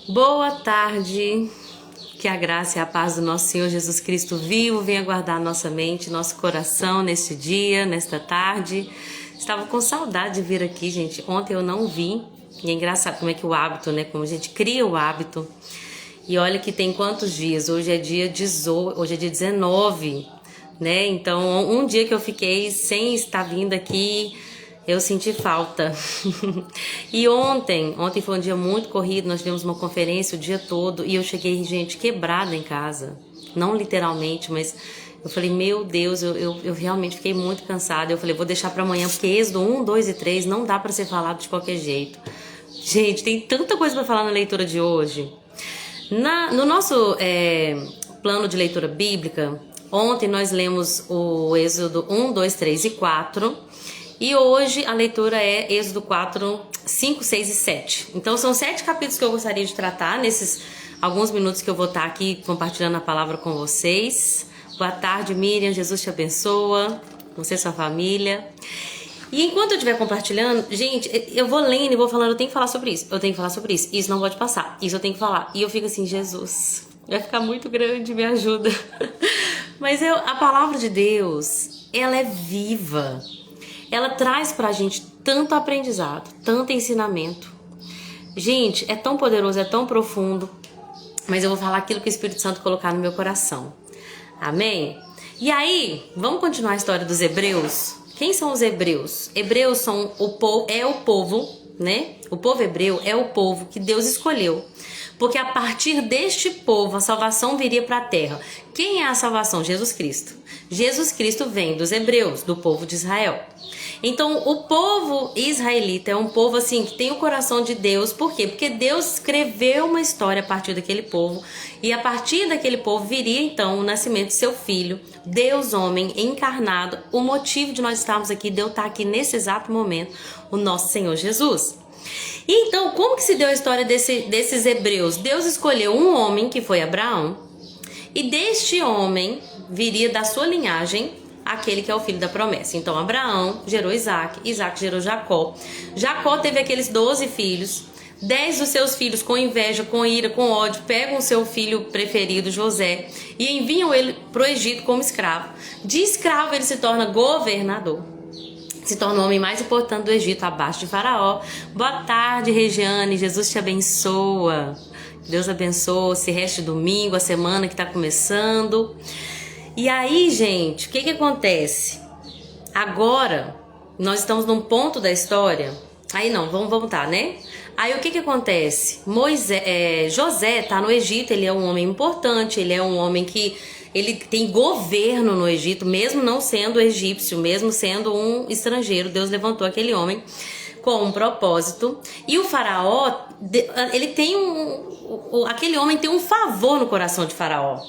Boa tarde, que a graça e a paz do nosso Senhor Jesus Cristo vivo venha guardar nossa mente, nosso coração neste dia, nesta tarde. Estava com saudade de vir aqui, gente. Ontem eu não vim, e é engraçado como é que o hábito, né? Como a gente cria o hábito. E olha que tem quantos dias? Hoje é dia 18, hoje é dia 19, né? Então, um dia que eu fiquei sem estar vindo aqui, eu senti falta. E ontem foi um dia muito corrido, nós tivemos uma conferência o dia todo e eu cheguei, gente, quebrada em casa. Não literalmente, mas eu falei, meu Deus, eu realmente fiquei muito cansada. Eu falei, vou deixar pra amanhã, porque Êxodo 1, 2 e 3 não dá pra ser falado de qualquer jeito. Gente, tem tanta coisa pra falar na leitura de hoje. No nosso plano de leitura bíblica, ontem nós lemos o Êxodo 1, 2, 3 e 4. E hoje a leitura é Êxodo 4, 5, 6 e 7. Então são 7 capítulos que eu gostaria de tratar nesses alguns minutos que eu vou estar aqui compartilhando a palavra com vocês. Boa tarde, Miriam, Jesus te abençoa, você e sua família. E enquanto eu estiver compartilhando, gente, eu vou lendo e vou falando, eu tenho que falar sobre isso, eu tenho que falar sobre isso, isso não pode passar, isso eu tenho que falar. E eu fico assim, Jesus, vai ficar muito grande, me ajuda. Mas a palavra de Deus, ela é viva. Ela traz pra gente tanto aprendizado, tanto ensinamento. Gente, é tão poderoso, é tão profundo. Mas eu vou falar aquilo que o Espírito Santo colocar no meu coração. Amém? E aí, vamos continuar a história dos hebreus? Quem são os hebreus? Hebreus são o povo, né? O povo hebreu é o povo que Deus escolheu. Porque a partir deste povo a salvação viria para a terra. Quem é a salvação? Jesus Cristo. Jesus Cristo vem dos hebreus, do povo de Israel. Então, o povo israelita é um povo assim que tem o coração de Deus. Por quê? Porque Deus escreveu uma história a partir daquele povo. E a partir daquele povo viria então o nascimento de seu filho, Deus homem encarnado. O motivo de nós estarmos aqui, de eu estar aqui nesse exato momento, o nosso Senhor Jesus. E então, como que se deu a história desses hebreus? Deus escolheu um homem que foi Abraão. E deste homem viria da sua linhagem aquele que é o filho da promessa. Então Abraão gerou Isaac, Isaac gerou Jacó. Jacó teve aqueles 12 filhos. 10 dos seus filhos, com inveja, com ira, com ódio, pegam o seu filho preferido, José, e enviam ele para o Egito como escravo. De escravo ele se torna governador. Se torna o homem mais importante do Egito, abaixo de Faraó. Boa tarde, Regiane, Jesus te abençoa. Deus abençoe esse resto de domingo, a semana que está começando. E aí, gente, o que acontece? Agora, nós estamos num ponto da história. Aí não, vamos voltar, né? Aí o que acontece? José tá no Egito, ele é um homem importante, ele é um homem que ele tem governo no Egito, mesmo não sendo egípcio, mesmo sendo um estrangeiro. Deus levantou aquele homem com um propósito. E o faraó, ele tem aquele homem tem um favor no coração de Faraó.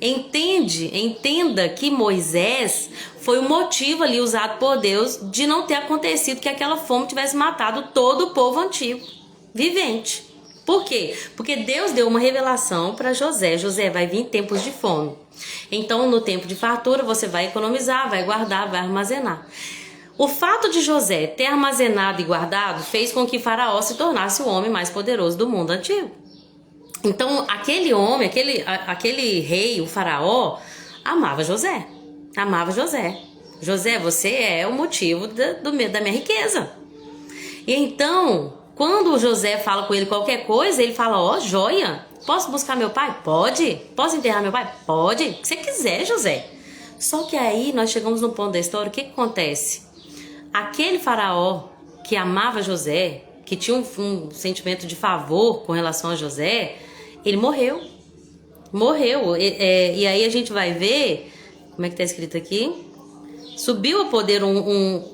Entenda que Moisés foi o motivo ali usado por Deus de não ter acontecido que aquela fome tivesse matado todo o povo antigo, vivente. Por quê? Porque Deus deu uma revelação para José. José, vai vir tempos de fome. Então, no tempo de fartura, você vai economizar, vai guardar, vai armazenar. O fato de José ter armazenado e guardado fez com que Faraó se tornasse o homem mais poderoso do mundo antigo. Então, aquele homem, aquele rei, o faraó, amava José. Amava José. José, você é o motivo da minha riqueza. E então, quando o José fala com ele qualquer coisa, ele fala, ó, joia, posso buscar meu pai? Pode. Posso enterrar meu pai? Pode. O que você quiser, José. Só que aí, nós chegamos no ponto da história, o que acontece? Aquele faraó que amava José, que tinha um sentimento de favor com relação a José, ele morreu. E aí a gente vai ver, como é que tá escrito aqui? Subiu ao poder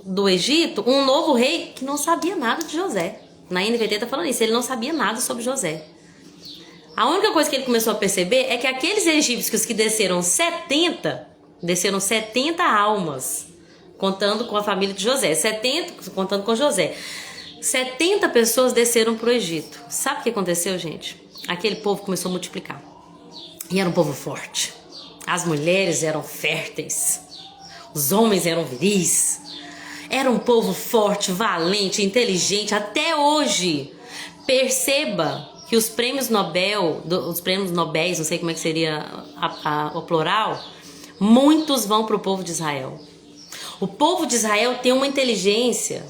do Egito um novo rei que não sabia nada de José. Na NVT tá falando isso, ele não sabia nada sobre José. A única coisa que ele começou a perceber é que aqueles egípcios que desceram 70 almas, contando com a família de José, 70 contando com José. 70 pessoas desceram para o Egito. Sabe o que aconteceu, gente? Aquele povo começou a multiplicar. E era um povo forte. As mulheres eram férteis. Os homens eram viris. Era um povo forte, valente, inteligente. Até hoje, perceba que os prêmios Nobel, os prêmios Nobéis, não sei como é que seria o plural, muitos vão para o povo de Israel. O povo de Israel tem uma inteligência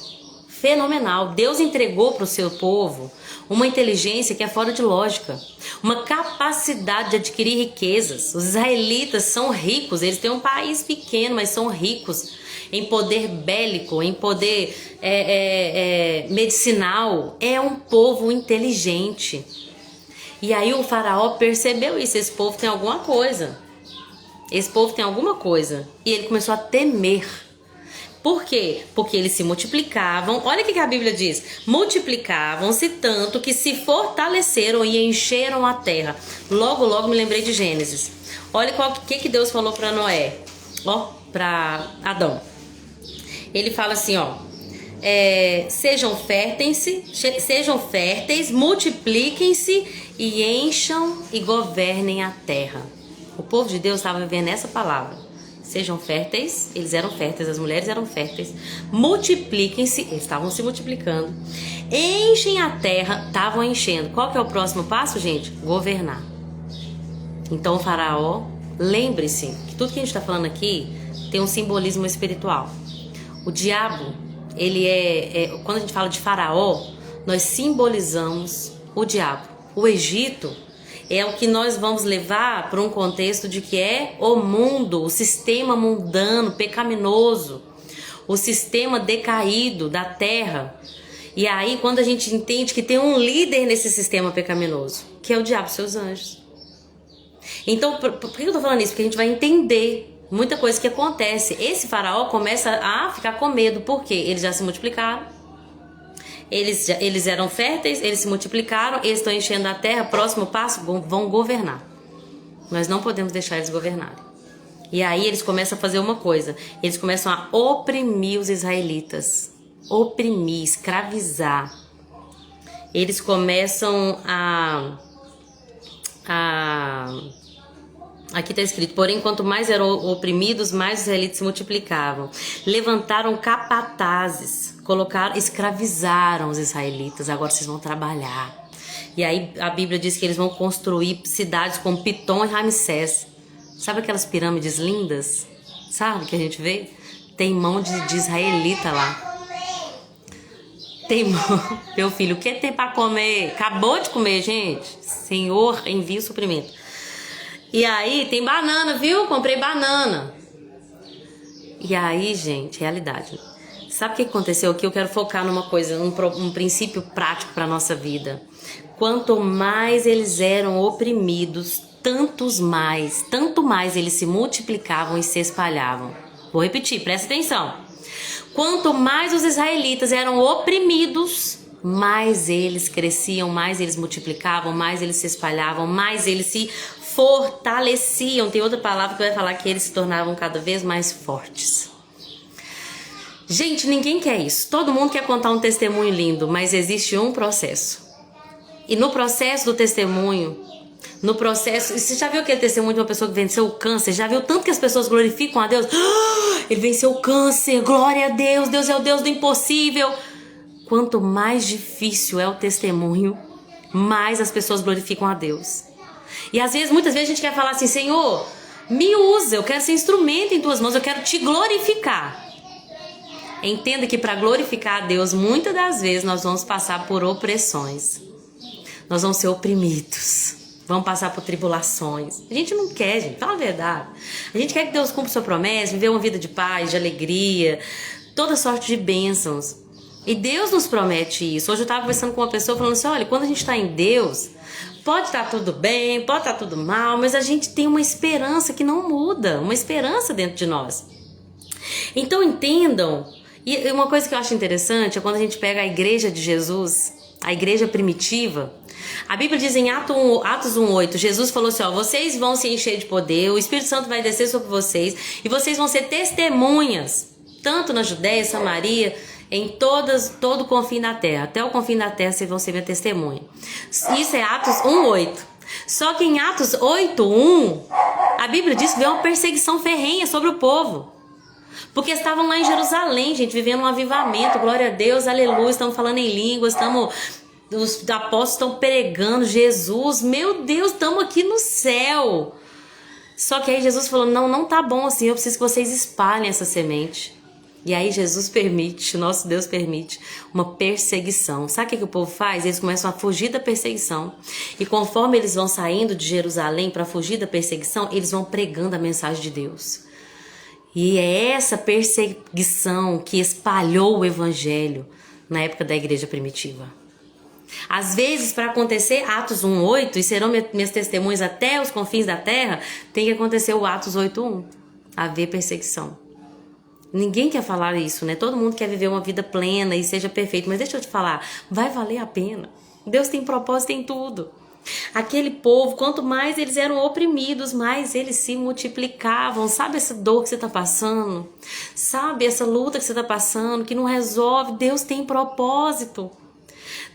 fenomenal. Deus entregou para o seu povo uma inteligência que é fora de lógica, uma capacidade de adquirir riquezas. Os israelitas são ricos, eles têm um país pequeno, mas são ricos em poder bélico, em poder medicinal. É um povo inteligente. E aí o faraó percebeu isso, esse povo tem alguma coisa. Esse povo tem alguma coisa. E ele começou a temer. Por quê? Porque eles se multiplicavam. Olha o que a Bíblia diz. Multiplicavam-se tanto que se fortaleceram e encheram a terra. Logo, logo me lembrei de Gênesis. Olha o que Deus falou para Noé. Para Adão. Ele fala assim, sejam férteis, multipliquem-se e encham e governem a terra. O povo de Deus estava vivendo essa palavra. Sejam férteis, eles eram férteis, as mulheres eram férteis. Multipliquem-se, eles estavam se multiplicando. Enchem a terra, estavam enchendo. Qual que é o próximo passo, gente? Governar. Então o faraó, lembre-se que tudo que a gente está falando aqui tem um simbolismo espiritual. O diabo, ele quando a gente fala de faraó, nós simbolizamos o diabo. O Egito é o que nós vamos levar para um contexto de que é o mundo, o sistema mundano, pecaminoso, o sistema decaído da terra. E aí, quando a gente entende que tem um líder nesse sistema pecaminoso, que é o diabo e seus anjos. Então, por que eu tô falando isso? Porque a gente vai entender muita coisa que acontece. Esse faraó começa a ficar com medo, porque eles já se multiplicaram. Eles eram férteis, eles se multiplicaram, eles estão enchendo a terra. Próximo passo, vão governar. Nós não podemos deixar eles governarem. E aí eles começam a fazer uma coisa. Eles começam a oprimir os israelitas. Oprimir, escravizar. Eles começam aqui está escrito, porém, quanto mais eram oprimidos, mais os israelitas se multiplicavam. Levantaram capatazes, escravizaram os israelitas. Agora vocês vão trabalhar. E aí a Bíblia diz que eles vão construir cidades como Pitom e Ramsés. Sabe aquelas pirâmides lindas? Sabe que a gente vê? Tem mão de israelita lá. Tem mão. Meu filho, o que tem para comer? Acabou de comer, gente. Senhor, envia o suprimento. E aí tem banana, viu? Comprei banana. E aí, gente, realidade. Sabe o que aconteceu aqui? Eu quero focar numa coisa, um princípio prático para nossa vida. Quanto mais eles eram oprimidos, tanto mais eles se multiplicavam e se espalhavam. Vou repetir, presta atenção. Quanto mais os israelitas eram oprimidos, mais eles cresciam, mais eles multiplicavam, mais eles se espalhavam, mais eles se fortaleciam. Tem outra palavra que vai falar que eles se tornavam cada vez mais fortes. Gente, ninguém quer isso. Todo mundo quer contar um testemunho lindo, mas existe um processo. E no processo do testemunho, você já viu aquele testemunho de uma pessoa que venceu o câncer? Já viu tanto que as pessoas glorificam a Deus? Ele venceu o câncer, glória a Deus, Deus é o Deus do impossível. Quanto mais difícil é o testemunho, mais as pessoas glorificam a Deus. E muitas vezes a gente quer falar assim, Senhor, me usa, eu quero ser instrumento em tuas mãos, eu quero te glorificar. Entenda que para glorificar a Deus, muitas das vezes nós vamos passar por opressões. Nós vamos ser oprimidos. Vamos passar por tribulações. A gente não quer, gente, fala a verdade. A gente quer que Deus cumpra sua promessa, viver uma vida de paz, de alegria, toda sorte de bênçãos. E Deus nos promete isso. Hoje eu estava conversando com uma pessoa falando assim, olha, quando a gente está em Deus, pode estar tudo bem, pode estar tudo mal, mas a gente tem uma esperança que não muda, uma esperança dentro de nós. Então entendam, e uma coisa que eu acho interessante é quando a gente pega a igreja de Jesus, a igreja primitiva. A Bíblia diz em Atos 1:8, Jesus falou assim, vocês vão se encher de poder, o Espírito Santo vai descer sobre vocês e vocês vão ser testemunhas, tanto na Judéia, Samaria, em todo o confim da terra. Até o confim da terra vocês vão ser minha testemunha. Isso é Atos 1:8. Só que em Atos 8:1, a Bíblia diz que veio uma perseguição ferrenha sobre o povo. Porque estavam lá em Jerusalém, gente, vivendo um avivamento, glória a Deus, aleluia, estamos falando em línguas, estamos Os apóstolos estão pregando Jesus. Meu Deus, estamos aqui no céu. Só que aí Jesus falou, não tá bom assim, eu preciso que vocês espalhem essa semente. E aí Jesus permite, nosso Deus permite, uma perseguição. Sabe o que o povo faz? Eles começam a fugir da perseguição. E conforme eles vão saindo de Jerusalém para fugir da perseguição, eles vão pregando a mensagem de Deus. E é essa perseguição que espalhou o evangelho na época da igreja primitiva. Às vezes, para acontecer Atos 1:8, e serão minhas testemunhas até os confins da terra, tem que acontecer o Atos 8:1, haver perseguição. Ninguém quer falar isso, né? Todo mundo quer viver uma vida plena e seja perfeito. Mas deixa eu te falar, vai valer a pena. Deus tem propósito em tudo. Aquele povo, quanto mais eles eram oprimidos, mais eles se multiplicavam. Sabe essa dor que você está passando? Sabe essa luta que você está passando, que não resolve? Deus tem propósito.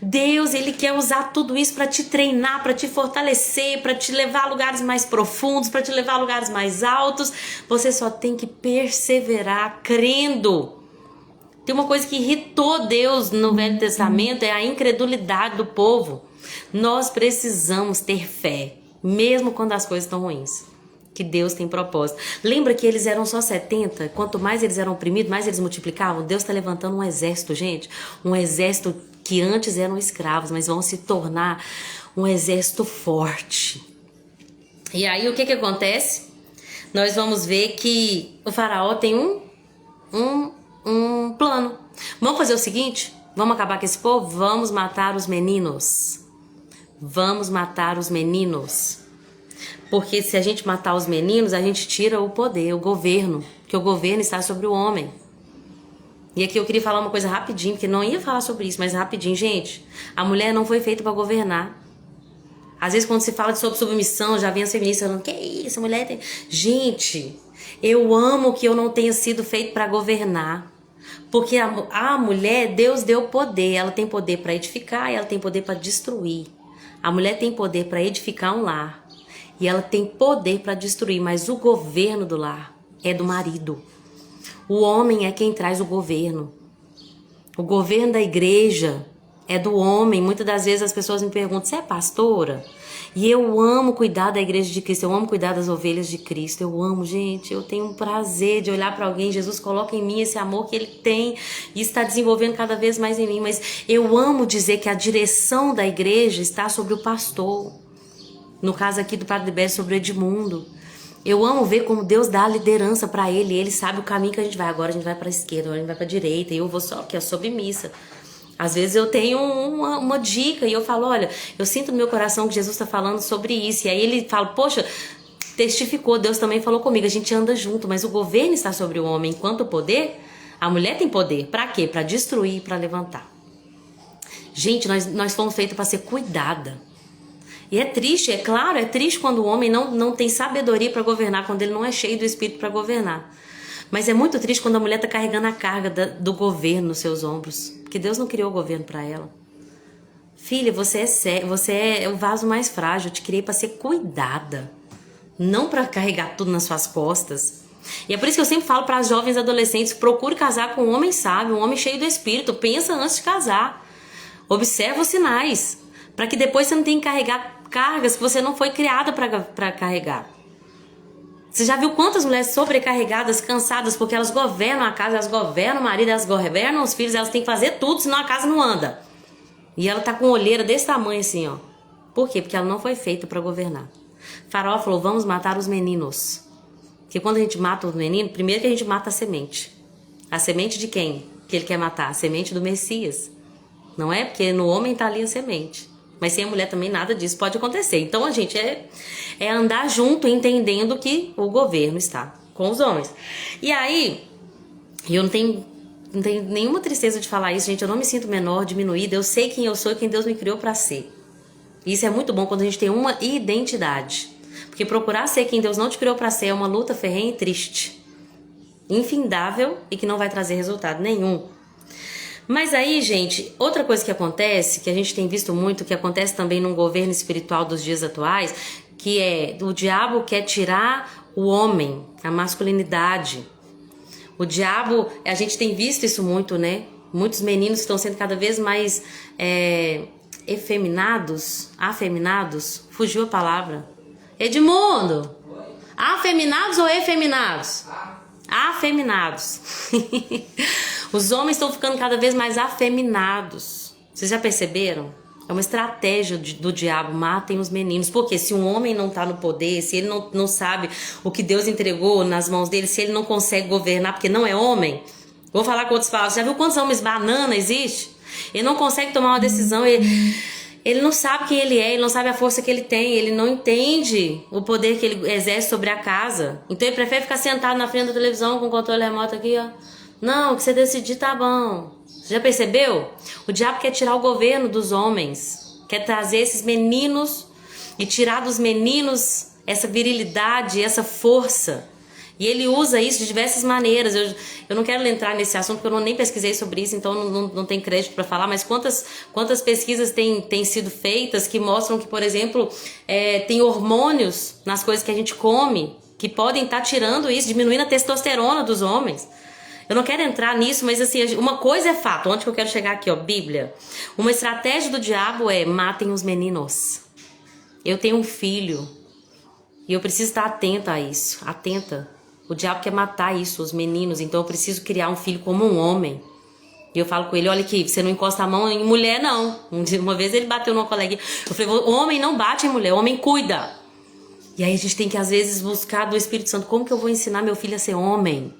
Deus, Ele quer usar tudo isso para te treinar, para te fortalecer, para te levar a lugares mais profundos, para te levar a lugares mais altos. Você só tem que perseverar crendo. Tem uma coisa que irritou Deus no Velho Testamento, é a incredulidade do povo. Nós precisamos ter fé, mesmo quando as coisas estão ruins. Que Deus tem propósito. Lembra que eles eram só 70? Quanto mais eles eram oprimidos, mais eles multiplicavam. Deus está levantando um exército, gente. Um exército que antes eram escravos, mas vão se tornar um exército forte. E aí o que acontece? Nós vamos ver que o faraó tem um plano. Vamos fazer o seguinte? Vamos acabar com esse povo? Vamos matar os meninos. Vamos matar os meninos. Porque se a gente matar os meninos, a gente tira o poder, o governo. Porque o governo está sobre o homem. E aqui eu queria falar uma coisa rapidinho, porque não ia falar sobre isso, mas rapidinho, gente. A mulher não foi feita para governar. Às vezes quando se fala sobre submissão, já vem as feministas falando, que isso, a mulher tem... Gente, eu amo que eu não tenha sido feito para governar. Porque a mulher, Deus deu poder. Ela tem poder para edificar e ela tem poder para destruir. A mulher tem poder para edificar um lar. E ela tem poder para destruir, mas o governo do lar é do marido. O homem é quem traz o governo. O governo da igreja é do homem. Muitas das vezes as pessoas me perguntam, você é pastora? E eu amo cuidar da igreja de Cristo, eu amo cuidar das ovelhas de Cristo, eu amo, gente, eu tenho um prazer de olhar para alguém, Jesus coloca em mim esse amor que Ele tem e está desenvolvendo cada vez mais em mim, mas eu amo dizer que a direção da igreja está sobre o pastor, no caso aqui do Padre Libério, sobre o Edmundo. Eu amo ver como Deus dá a liderança para ele sabe o caminho que a gente vai, agora a gente vai para a esquerda, agora a gente vai para a direita, e eu vou só aqui, submissa. Às vezes eu tenho uma dica e eu falo, olha, eu sinto no meu coração que Jesus está falando sobre isso. E aí ele fala, poxa, testificou, Deus também falou comigo, a gente anda junto, mas o governo está sobre o homem, enquanto o poder, a mulher tem poder. Para quê? Para destruir e para levantar. Gente, nós fomos feitos para ser cuidada. E é triste, é claro, é triste quando o homem não tem sabedoria para governar, quando ele não é cheio do Espírito para governar. Mas é muito triste quando a mulher está carregando a carga do governo nos seus ombros. Porque Deus não criou o governo para ela. Filha, você é o vaso mais frágil. Eu te criei para ser cuidada. Não para carregar tudo nas suas costas. E é por isso que eu sempre falo para as jovens adolescentes, procure casar com um homem sábio, um homem cheio do Espírito. Pensa antes de casar. Observa os sinais. Para que depois você não tenha que carregar cargas que você não foi criada para carregar. Você já viu quantas mulheres sobrecarregadas, cansadas, porque elas governam a casa, elas governam o marido, elas governam os filhos, elas têm que fazer tudo, senão a casa não anda. E ela tá com olheira desse tamanho assim, ó. Por quê? Porque ela não foi feita para governar. Faraó falou, vamos matar os meninos. Porque quando a gente mata os meninos, primeiro que a gente mata a semente. A semente de quem que ele quer matar? A semente do Messias. Não é? Porque no homem tá ali a semente. Mas sem a mulher também nada disso pode acontecer. Então a gente é andar junto, entendendo que o governo está com os homens. E aí, eu não tenho nenhuma tristeza de falar isso, gente. Eu não me sinto menor, diminuída. Eu sei quem eu sou e quem Deus me criou para ser. Isso é muito bom quando a gente tem uma identidade. Porque procurar ser quem Deus não te criou para ser é uma luta ferrenha e triste. Infindável e que não vai trazer resultado nenhum. Mas aí, gente, outra coisa que acontece, que a gente tem visto muito, que acontece também no governo espiritual dos dias atuais, que é o diabo quer tirar o homem, a masculinidade. O diabo, a gente tem visto isso muito, né? Muitos meninos estão sendo cada vez mais afeminados, fugiu a palavra. Edmundo, afeminados ou efeminados? Afeminados. Os homens estão ficando cada vez mais afeminados. Vocês já perceberam? É uma estratégia do diabo, matem os meninos. Porque se um homem não está no poder, se ele não sabe o que Deus entregou nas mãos dele, se ele não consegue governar porque não é homem, vou falar com outros palavras, já viu quantos homens banana existe? Ele não consegue tomar uma decisão, ele não sabe quem ele é, ele não sabe a força que ele tem, ele não entende o poder que ele exerce sobre a casa. Então ele prefere ficar sentado na frente da televisão com o controle remoto aqui, ó. Não, o que você decidir tá bom. Você já percebeu? O diabo quer tirar o governo dos homens, quer trazer esses meninos e tirar dos meninos essa virilidade, essa força. E ele usa isso de diversas maneiras. Eu não quero entrar nesse assunto porque eu nem pesquisei sobre isso, então não tem crédito para falar, mas quantas pesquisas têm sido feitas que mostram que, por exemplo, tem hormônios nas coisas que a gente come que podem estar tirando isso, diminuindo a testosterona dos homens. Eu não quero entrar nisso, mas assim, uma coisa é fato. Onde que eu quero chegar aqui, ó, Bíblia. Uma estratégia do diabo é matem os meninos. Eu tenho um filho e eu preciso estar atenta a isso, atenta. O diabo quer matar isso, os meninos, então eu preciso criar um filho como um homem. E eu falo com ele, olha aqui, você não encosta a mão em mulher, não. Uma vez ele bateu numa coleguinha. Eu falei, homem não bate em mulher, homem cuida. E aí a gente tem que, às vezes, buscar do Espírito Santo, como que eu vou ensinar meu filho a ser homem?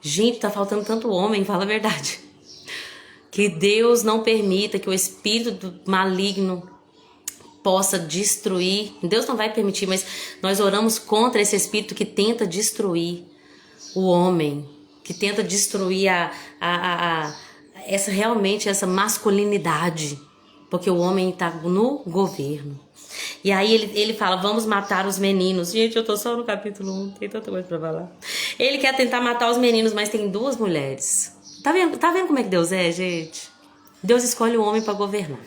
Gente, tá faltando tanto homem, fala a verdade. Que Deus não permita que o espírito maligno possa destruir. Deus não vai permitir, mas nós oramos contra esse espírito que tenta destruir o homem, que tenta destruir essa masculinidade, porque o homem está no governo. E aí ele fala, vamos matar os meninos. Gente, eu tô só no capítulo 1, tem tanta coisa pra falar. Ele quer tentar matar os meninos, mas tem duas mulheres. Tá vendo como é que Deus é, gente? Deus escolhe o homem para governar.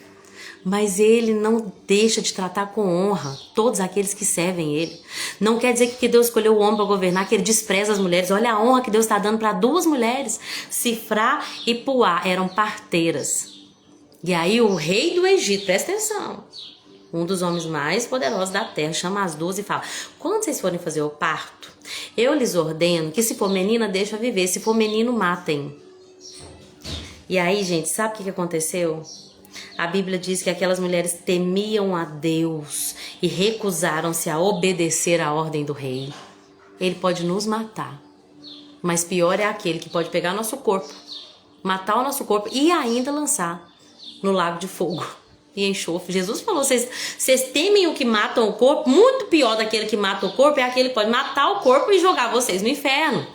Mas ele não deixa de tratar com honra todos aqueles que servem ele. Não quer dizer que Deus escolheu o homem para governar, que ele despreza as mulheres. Olha a honra que Deus está dando para duas mulheres. Sifrá e Puá eram parteiras. E aí o rei do Egito, presta atenção, um dos homens mais poderosos da terra, chama as duas e fala, quando vocês forem fazer o parto, eu lhes ordeno que se for menina, deixa viver, se for menino, matem. E aí, gente, sabe o que aconteceu? A Bíblia diz que aquelas mulheres temiam a Deus e recusaram-se a obedecer à ordem do rei. Ele pode nos matar, mas pior é aquele que pode pegar nosso corpo, matar o nosso corpo e ainda lançar no lago de fogo e enxofre. Jesus falou, vocês temem o que matam o corpo, muito pior daquele que mata o corpo é aquele que pode matar o corpo e jogar vocês no inferno.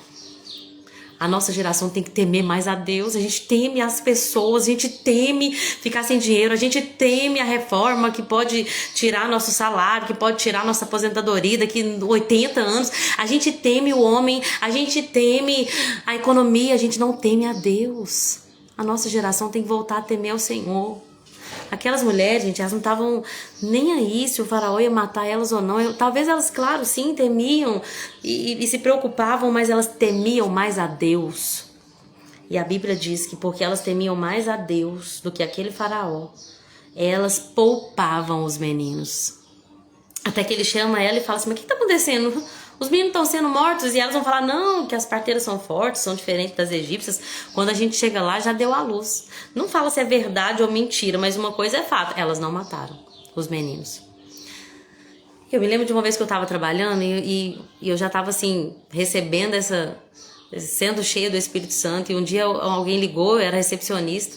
A nossa geração tem que temer mais a Deus. A gente teme as pessoas, a gente teme ficar sem dinheiro, a gente teme a reforma que pode tirar nosso salário, que pode tirar nossa aposentadoria daqui 80 anos. A gente teme o homem, a gente teme a economia, a gente não teme a Deus. A nossa geração tem que voltar a temer ao Senhor. Aquelas mulheres, gente, elas não estavam nem aí se o faraó ia matar elas ou não. Talvez elas, claro, sim, temiam e se preocupavam, mas elas temiam mais a Deus. E a Bíblia diz que porque elas temiam mais a Deus do que aquele faraó, elas poupavam os meninos. Até que ele chama ela e fala assim, mas o que está acontecendo? Os meninos estão sendo mortos e elas vão falar, não, que as parteiras são fortes, são diferentes das egípcias. Quando a gente chega lá, já deu à luz. Não fala se é verdade ou mentira, mas uma coisa é fato, elas não mataram os meninos. Eu me lembro de uma vez que eu estava trabalhando e eu já estava assim, recebendo sendo cheia do Espírito Santo. E um dia alguém ligou, eu era recepcionista,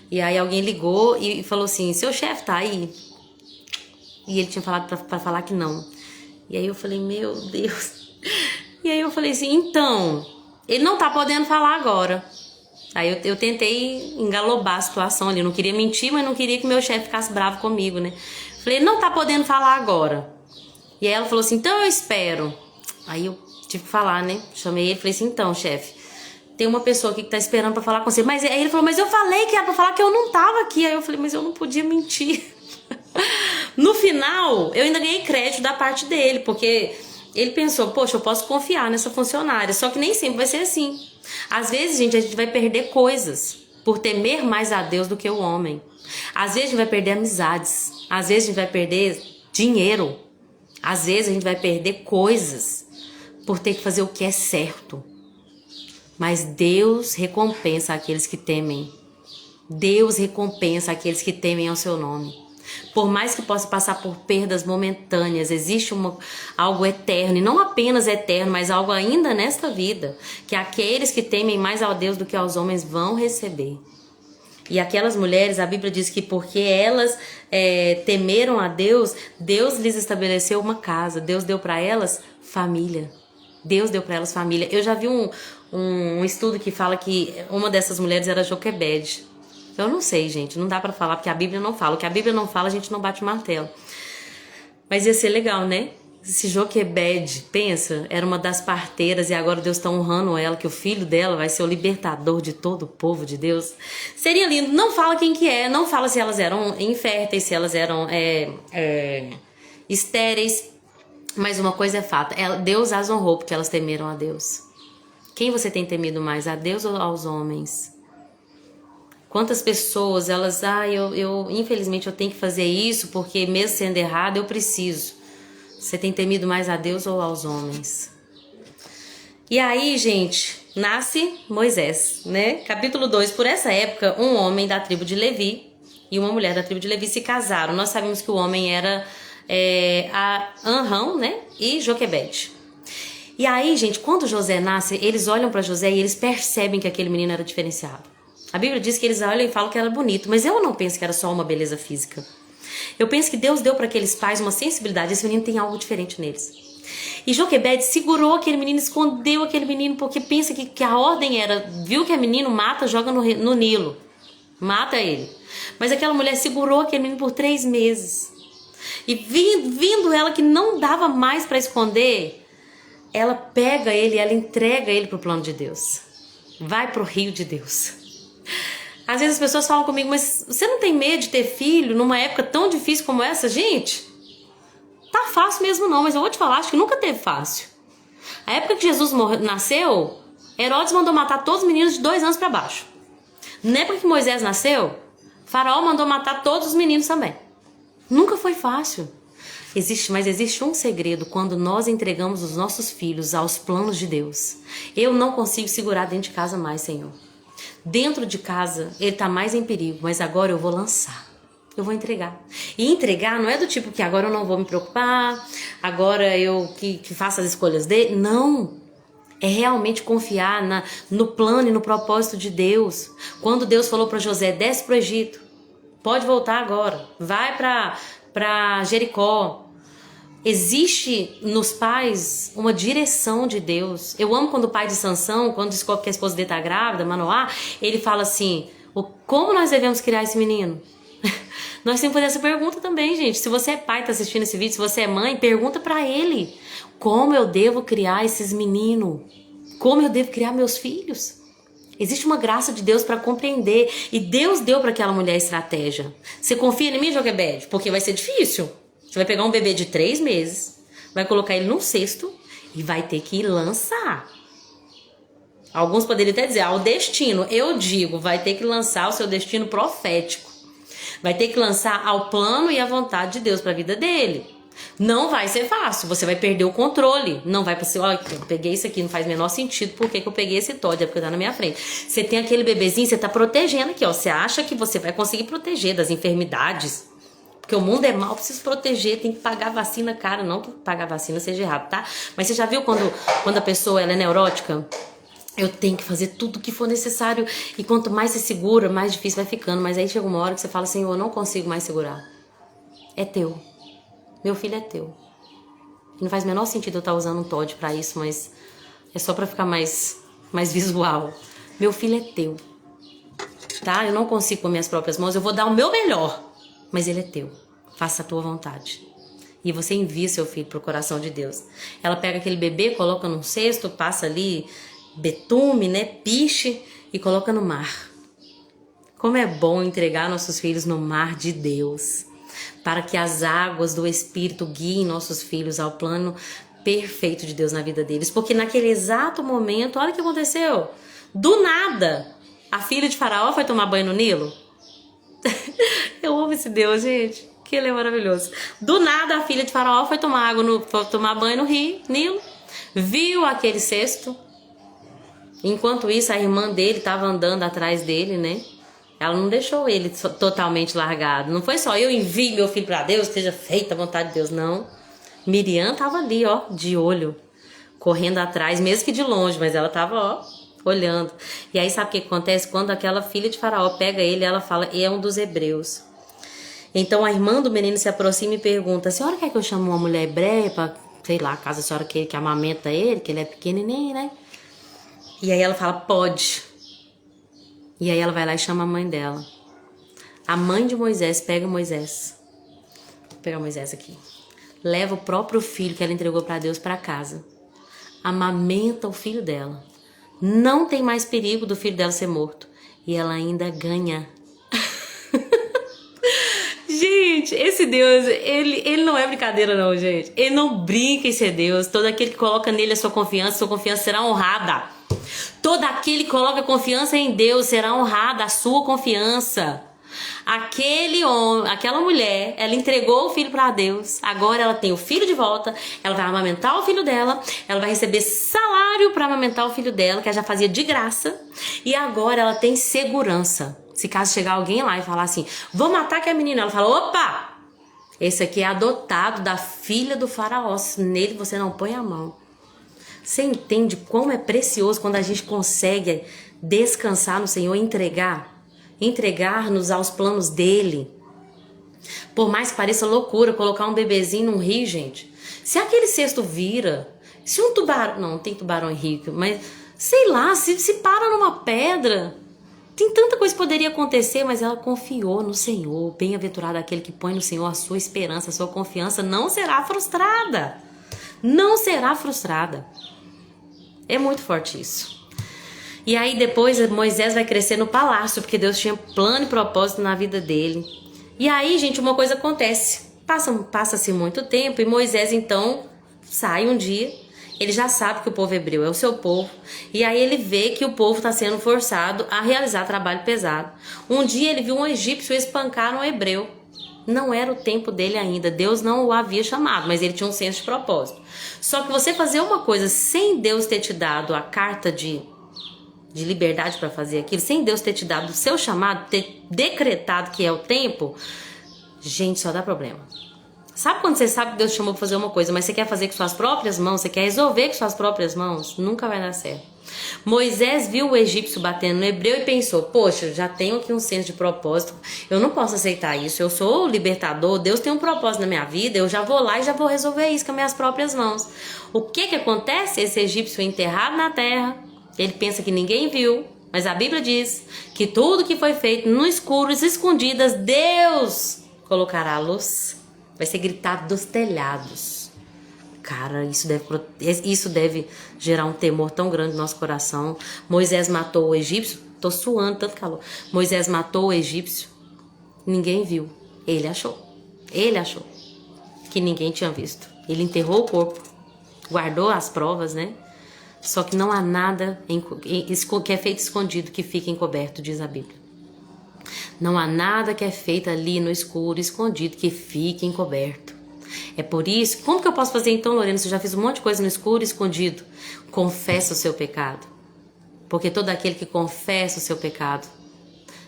e aí alguém ligou e falou assim, seu chefe tá aí? E ele tinha falado para falar que não. E aí eu falei, meu Deus. E aí eu falei assim, então, ele não tá podendo falar agora. Aí eu tentei engalobar a situação ali. Eu não queria mentir, mas não queria que meu chefe ficasse bravo comigo, né? Falei, ele não tá podendo falar agora. E aí ela falou assim, então eu espero. Aí eu tive que falar, né? Chamei ele e falei assim, então, chefe, tem uma pessoa aqui que tá esperando pra falar com você. Mas aí ele falou, mas eu falei que era pra falar que eu não tava aqui. Aí eu falei, mas eu não podia mentir. No final, eu ainda ganhei crédito da parte dele, porque ele pensou, poxa, eu posso confiar nessa funcionária, só que nem sempre vai ser assim. Às vezes, gente, a gente vai perder coisas por temer mais a Deus do que o homem. Às vezes a gente vai perder amizades, às vezes a gente vai perder dinheiro, às vezes a gente vai perder coisas por ter que fazer o que é certo. Mas Deus recompensa aqueles que temem. Deus recompensa aqueles que temem ao seu nome. Por mais que possa passar por perdas momentâneas, existe algo eterno, e não apenas eterno, mas algo ainda nesta vida, que aqueles que temem mais ao Deus do que aos homens vão receber. E aquelas mulheres, a Bíblia diz que porque elas temeram a Deus, Deus lhes estabeleceu uma casa, Deus deu para elas família. Deus deu para elas família. Eu já vi um estudo que fala que uma dessas mulheres era Joquebede. Eu não sei, gente, não dá pra falar porque a Bíblia não fala. O que a Bíblia não fala, a gente não bate o martelo. Mas ia ser legal, né? Se Joquebede, pensa, era uma das parteiras e agora Deus tá honrando ela, que o filho dela vai ser o libertador de todo o povo de Deus. Seria lindo. Não fala quem que é, não fala se elas eram inférteis, se elas eram estéreis. Mas uma coisa é fato, Deus as honrou porque elas temeram a Deus. Quem você tem temido mais, a Deus ou aos homens? Quantas pessoas, elas, infelizmente eu tenho que fazer isso porque mesmo sendo errado eu preciso. Você tem temido mais a Deus ou aos homens? E aí, gente, nasce Moisés, né? Capítulo 2, por essa época, um homem da tribo de Levi e uma mulher da tribo de Levi se casaram. Nós sabemos que o homem era Amram, né? E Joquebede. E aí, gente, quando José nasce, eles olham para José e eles percebem que aquele menino era diferenciado. A Bíblia diz que eles olham e falam que era bonito, mas eu não penso que era só uma beleza física. Eu penso que Deus deu para aqueles pais uma sensibilidade. Esse menino tem algo diferente neles. E Joquebede segurou aquele menino, escondeu aquele menino, porque pensa que a ordem era, viu que é menino, mata, joga no Nilo. Mata ele. Mas aquela mulher segurou aquele menino por 3 meses. E vindo ela que não dava mais para esconder, ela pega ele, ela entrega ele pro plano de Deus. Vai pro rio de Deus. Às vezes as pessoas falam comigo, mas você não tem medo de ter filho numa época tão difícil como essa? Gente, tá fácil mesmo não, mas eu vou te falar, acho que nunca teve fácil. A época que Jesus nasceu, Herodes mandou matar todos os meninos de 2 anos para baixo. Na época que Moisés nasceu, Faraó mandou matar todos os meninos também. Nunca foi fácil. Mas existe um segredo quando nós entregamos os nossos filhos aos planos de Deus. Eu não consigo segurar dentro de casa mais, Senhor. Dentro de casa, ele tá mais em perigo, mas agora eu vou lançar. Eu vou entregar. E entregar não é do tipo que agora eu não vou me preocupar, agora eu que faça as escolhas dele. Não. É realmente confiar no plano e no propósito de Deus. Quando Deus falou para José, desce pro Egito, pode voltar agora, vai para Jericó. Existe nos pais uma direção de Deus. Eu amo quando o pai de Sansão, quando descobre que a esposa dele está grávida, Manoá, ele fala assim, como nós devemos criar esse menino? Nós temos que fazer essa pergunta também, gente. Se você é pai e está assistindo esse vídeo, se você é mãe, pergunta para ele. Como eu devo criar esses meninos? Como eu devo criar meus filhos? Existe uma graça de Deus para compreender. E Deus deu para aquela mulher estratégia. Você confia em mim, Joquebede? Porque vai ser difícil. Você vai pegar um bebê de 3 meses, vai colocar ele num cesto e vai ter que lançar. Alguns poderiam até dizer, o destino. Eu digo, vai ter que lançar o seu destino profético. Vai ter que lançar ao plano e à vontade de Deus para a vida dele. Não vai ser fácil, você vai perder o controle. Não vai para ser, olha, eu peguei isso aqui, não faz o menor sentido, por que eu peguei esse Todd? É porque tá na minha frente. Você tem aquele bebezinho, você tá protegendo aqui, ó. Você acha que você vai conseguir proteger das enfermidades. Porque o mundo é mau, precisa proteger, tem que pagar vacina cara. Não que pagar vacina seja errado, tá? Mas você já viu quando a pessoa ela é neurótica? Eu tenho que fazer tudo o que for necessário. E quanto mais você segura, mais difícil vai ficando. Mas aí chega uma hora que você fala assim, eu não consigo mais segurar. É teu. Meu filho é teu. E não faz o menor sentido eu estar usando um Todd pra isso, mas é só pra ficar mais visual. Meu filho é teu. Tá? Eu não consigo com minhas próprias mãos, eu vou dar o meu melhor. Mas ele é teu. Faça a tua vontade. E você envia seu filho pro coração de Deus. Ela pega aquele bebê, coloca num cesto, passa ali betume, né, piche e coloca no mar. Como é bom entregar nossos filhos no mar de Deus, para que as águas do Espírito guiem nossos filhos ao plano perfeito de Deus na vida deles. Porque naquele exato momento, olha o que aconteceu. Do nada, A filha de Faraó foi tomar banho no Nilo? Eu amo esse Deus, gente. Que ele é maravilhoso. Do nada, a filha de Faraó foi tomar banho no Nilo. Viu aquele cesto. Enquanto isso, a irmã dele estava andando atrás dele, né? Ela não deixou ele totalmente largado. Não foi só eu envio meu filho para Deus, seja feita a vontade de Deus, não. Miriam estava ali, ó, de olho, correndo atrás, mesmo que de longe, mas ela estava, ó, olhando. E aí sabe o que acontece? Quando aquela filha de Faraó pega ele, ela fala, é um dos hebreus. Então a irmã do menino se aproxima e pergunta, a senhora quer que eu chame uma mulher hebreia para, sei lá, caso a senhora queira que amamenta ele, que ele é pequenininho, né? E aí ela fala, pode. E aí ela vai lá e chama a mãe dela. A mãe de Moisés pega Moisés. Vou pegar Moisés aqui. Leva o próprio filho que ela entregou para Deus para casa. Amamenta o filho dela. Não tem mais perigo do filho dela ser morto. E ela ainda ganha. Gente, esse Deus, ele não é brincadeira não, gente. Ele não brinca em ser Deus. Todo aquele que coloca nele a sua confiança será honrada. Todo aquele que coloca confiança em Deus será honrada a sua confiança. Aquele homem, aquela mulher, ela entregou o filho para Deus. Agora ela tem o filho de volta. Ela vai amamentar o filho dela. Ela vai receber salário para amamentar o filho dela, que ela já fazia de graça. E agora ela tem segurança. Se caso chegar alguém lá e falar assim, vou matar aquela menina, ela fala, opa, esse aqui é adotado da filha do faraó. Nele você não põe a mão. Você entende como é precioso quando a gente consegue descansar no Senhor e entregar-nos aos planos dele. Por mais que pareça loucura colocar um bebezinho num rio, gente. Se aquele cesto vira, se um tubarão, não tem tubarão em rio, mas sei lá, se para numa pedra, tem tanta coisa que poderia acontecer, mas ela confiou no Senhor. Bem-aventurado aquele que põe no Senhor a sua esperança, a sua confiança, não será frustrada. Não será frustrada. É muito forte isso. E aí depois Moisés vai crescer no palácio, porque Deus tinha plano e propósito na vida dele. E aí, gente, uma coisa acontece. Passa-se muito tempo e Moisés então sai um dia. Ele já sabe que o povo hebreu é o seu povo. E aí ele vê que o povo está sendo forçado a realizar trabalho pesado. Um dia ele viu um egípcio espancar um hebreu. Não era o tempo dele ainda. Deus não o havia chamado, mas ele tinha um senso de propósito. Só que você fazer uma coisa sem Deus ter te dado a carta de liberdade para fazer aquilo, sem Deus ter te dado o seu chamado, ter decretado que é o tempo, gente, só dá problema. Sabe quando você sabe que Deus te chamou para fazer uma coisa, mas você quer fazer com suas próprias mãos, você quer resolver com suas próprias mãos? Nunca vai dar certo. Moisés viu o egípcio batendo no hebreu e pensou, poxa, já tenho aqui um senso de propósito, eu não posso aceitar isso, eu sou o libertador, Deus tem um propósito na minha vida, eu já vou lá e já vou resolver isso com as minhas próprias mãos. O que acontece? Esse egípcio é enterrado na terra, ele pensa que ninguém viu, mas a Bíblia diz que tudo que foi feito no escuro, escondidas, Deus colocará a luz. Vai ser gritado dos telhados. Cara, isso deve gerar um temor tão grande no nosso coração. Moisés matou o egípcio. Tô suando, tanto calor. Moisés matou o egípcio. Ninguém viu. Ele achou que ninguém tinha visto. Ele enterrou o corpo. Guardou as provas, né? Só que não há nada que é feito escondido que fica encoberto, diz a Bíblia. Não há nada que é feito ali no escuro, escondido, que fique encoberto. É por isso, como que eu posso fazer então, Lorena, se eu já fiz um monte de coisa no escuro, escondido? Confessa o seu pecado. Porque todo aquele que confessa o seu pecado,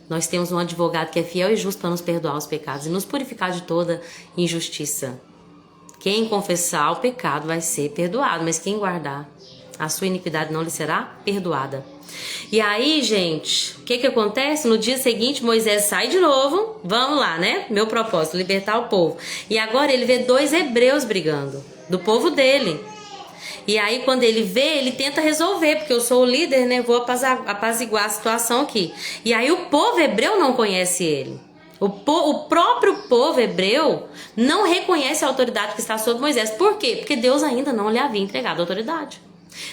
nós temos um advogado que é fiel e justo para nos perdoar os pecados e nos purificar de toda injustiça. Quem confessar o pecado vai ser perdoado, mas quem guardar, a sua iniquidade não lhe será perdoada. E aí, gente, o que acontece? No dia seguinte, Moisés sai de novo. Vamos lá, né? Meu propósito, libertar o povo. E agora ele vê 2 hebreus brigando, do povo dele. E aí, quando ele vê, ele tenta resolver, porque eu sou o líder, né? Vou apaziguar a situação aqui. E aí o povo hebreu não conhece ele. O próprio povo hebreu não reconhece a autoridade que está sobre Moisés. Por quê? Porque Deus ainda não lhe havia entregado a autoridade.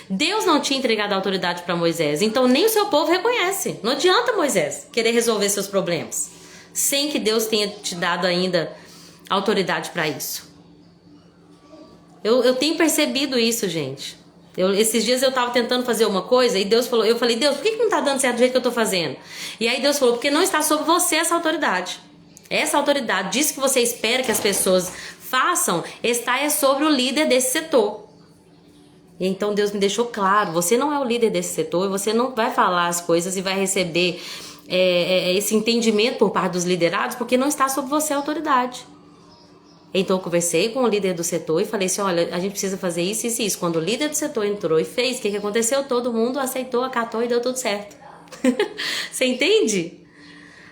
Deus não tinha entregado a autoridade para Moisés, então nem o seu povo reconhece. Não adianta, Moisés, querer resolver seus problemas sem que Deus tenha te dado ainda autoridade para isso. Eu tenho percebido isso, gente. Esses dias eu tava tentando fazer uma coisa e Deus falou, eu falei, Deus, por que não tá dando certo do jeito que eu tô fazendo? E aí Deus falou, porque não está sobre você essa autoridade. Essa autoridade, diz que você espera que as pessoas façam, está sobre o líder desse setor. E então Deus me deixou claro, você não é o líder desse setor, você não vai falar as coisas e vai receber esse entendimento por parte dos liderados, porque não está sobre você a autoridade. Então eu conversei com o líder do setor e falei assim, olha, a gente precisa fazer isso, isso e isso. Quando o líder do setor entrou e fez, o que aconteceu? Todo mundo aceitou, acatou e deu tudo certo. Você entende?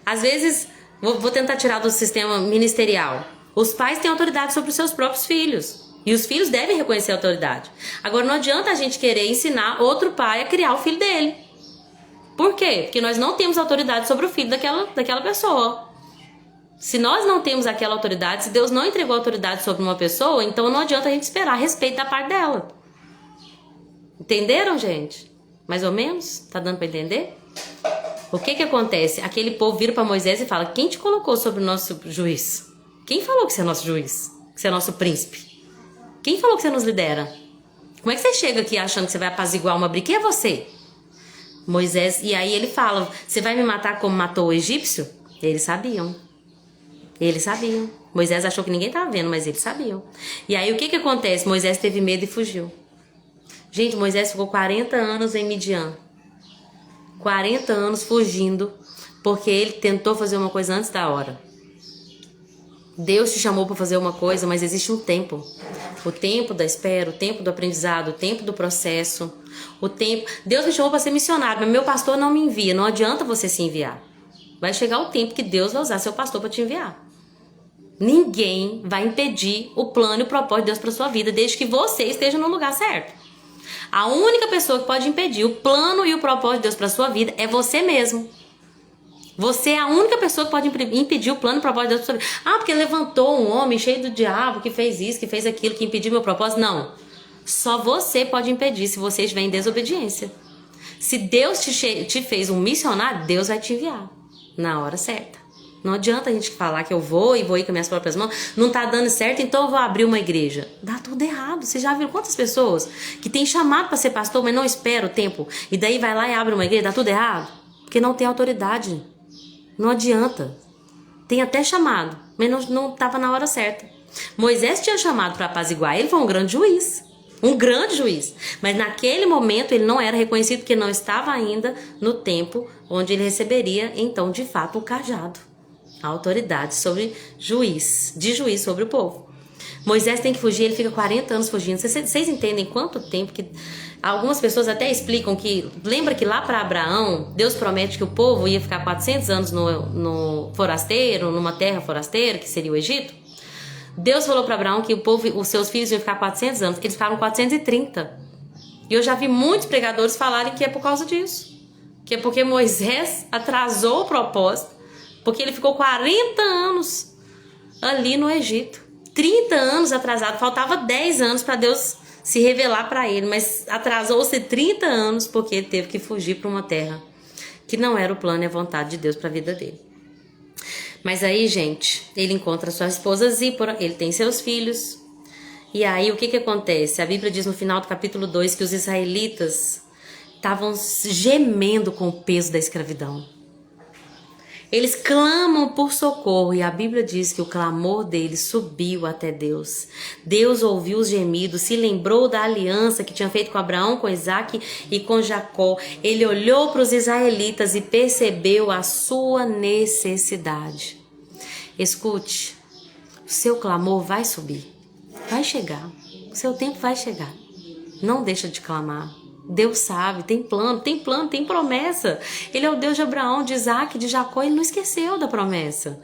Às vezes, vou tentar tirar do sistema ministerial. Os pais têm autoridade sobre os seus próprios filhos. E os filhos devem reconhecer a autoridade. Agora não adianta a gente querer ensinar outro pai a criar o filho dele. Por quê? Porque nós não temos autoridade sobre o filho daquela pessoa. Se nós não temos aquela autoridade, se Deus não entregou autoridade sobre uma pessoa, então não adianta a gente esperar respeito da parte dela. Entenderam, gente? Mais ou menos? Tá dando pra entender? O que acontece? Aquele povo vira pra Moisés e fala, quem te colocou sobre o nosso juiz? Quem falou que você é nosso juiz? Que você é nosso príncipe? Quem falou que você nos lidera? Como é que você chega aqui achando que você vai apaziguar uma briga? Quem é você? Moisés, e aí ele fala, você vai me matar como matou o egípcio? Eles sabiam. Eles sabiam. Moisés achou que ninguém estava vendo, mas eles sabiam. E aí o que acontece? Moisés teve medo e fugiu. Gente, Moisés ficou 40 anos em Midian. 40 anos fugindo, porque ele tentou fazer uma coisa antes da hora. Deus te chamou para fazer uma coisa, mas existe um tempo. O tempo da espera, o tempo do aprendizado, o tempo do processo, o tempo... Deus me chamou para ser missionário, mas meu pastor não me envia. Não adianta você se enviar. Vai chegar o tempo que Deus vai usar seu pastor para te enviar. Ninguém vai impedir o plano e o propósito de Deus para sua vida, desde que você esteja no lugar certo. A única pessoa que pode impedir o plano e o propósito de Deus para sua vida é você mesmo. Você é a única pessoa que pode impedir o plano e o propósito de Deus para sua vida. Ah, porque levantou um homem cheio do diabo que fez isso, que fez aquilo, que impediu meu propósito. Não. Só você pode impedir se você estiver em desobediência. Se Deus te fez um missionário, Deus vai te enviar na hora certa. Não adianta a gente falar que eu vou ir com minhas próprias mãos, não tá dando certo, então eu vou abrir uma igreja. Dá tudo errado. Você já viu quantas pessoas que tem chamado para ser pastor, mas não espera o tempo, e daí vai lá e abre uma igreja, dá tudo errado? Porque não tem autoridade. Não adianta. Tem até chamado, mas não tava na hora certa. Moisés tinha chamado para apaziguar, ele foi um grande juiz. Um grande juiz. Mas naquele momento ele não era reconhecido porque não estava ainda no tempo onde ele receberia, então, de fato, o cajado. A autoridade sobre de juiz sobre o povo. Moisés tem que fugir, ele fica 40 anos fugindo. Vocês entendem quanto tempo que... Algumas pessoas até explicam que... Lembra que lá para Abraão, Deus promete que o povo ia ficar 400 anos no forasteiro, numa terra forasteira, que seria o Egito? Deus falou para Abraão que os seus filhos iam ficar 400 anos. Eles ficaram 430. E eu já vi muitos pregadores falarem que é por causa disso. Que é porque Moisés atrasou o propósito. Porque ele ficou 40 anos ali no Egito. 30 anos atrasado. Faltava 10 anos para Deus se revelar para ele. Mas atrasou-se 30 anos porque ele teve que fugir para uma terra que não era o plano e a vontade de Deus para a vida dele. Mas aí, gente, ele encontra sua esposa Zípora. Ele tem seus filhos. E aí, o que acontece? A Bíblia diz no final do capítulo 2 que os israelitas estavam gemendo com o peso da escravidão. Eles clamam por socorro e a Bíblia diz que o clamor deles subiu até Deus. Deus ouviu os gemidos, se lembrou da aliança que tinha feito com Abraão, com Isaac e com Jacó. Ele olhou para os israelitas e percebeu a sua necessidade. Escute, o seu clamor vai subir, vai chegar, o seu tempo vai chegar. Não deixa de clamar. Deus sabe, tem plano, tem promessa. Ele é o Deus de Abraão, de Isaac, de Jacó, ele não esqueceu da promessa.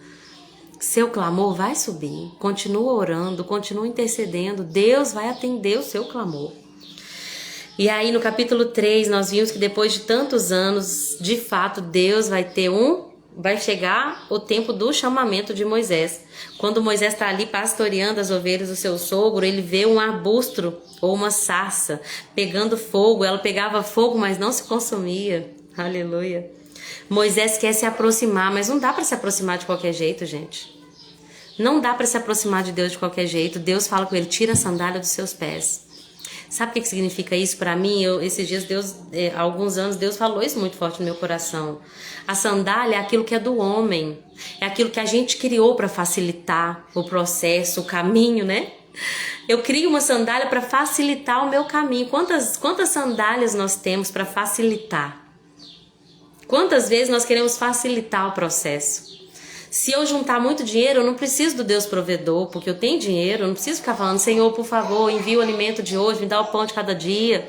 Seu clamor vai subir, continua orando, continua intercedendo, Deus vai atender o seu clamor. E aí no capítulo 3 nós vimos que depois de tantos anos, de fato Deus vai chegar o tempo do chamamento de Moisés. Quando Moisés está ali pastoreando as ovelhas do seu sogro, ele vê um arbusto ou uma sarça pegando fogo. Ela pegava fogo, mas não se consumia. Aleluia. Moisés quer se aproximar, mas não dá para se aproximar de qualquer jeito, gente. Não dá para se aproximar de Deus de qualquer jeito. Deus fala com ele, tira a sandália dos seus pés. Sabe o que significa isso para mim? Esses dias há alguns anos, Deus falou isso muito forte no meu coração. A sandália é aquilo que é do homem, é aquilo que a gente criou para facilitar o processo, o caminho, né? Eu crio uma sandália para facilitar o meu caminho. Quantas sandálias nós temos para facilitar? Quantas vezes nós queremos facilitar o processo? Se eu juntar muito dinheiro, eu não preciso do Deus provedor, porque eu tenho dinheiro, eu não preciso ficar falando, Senhor, por favor, envia o alimento de hoje, me dá o pão de cada dia.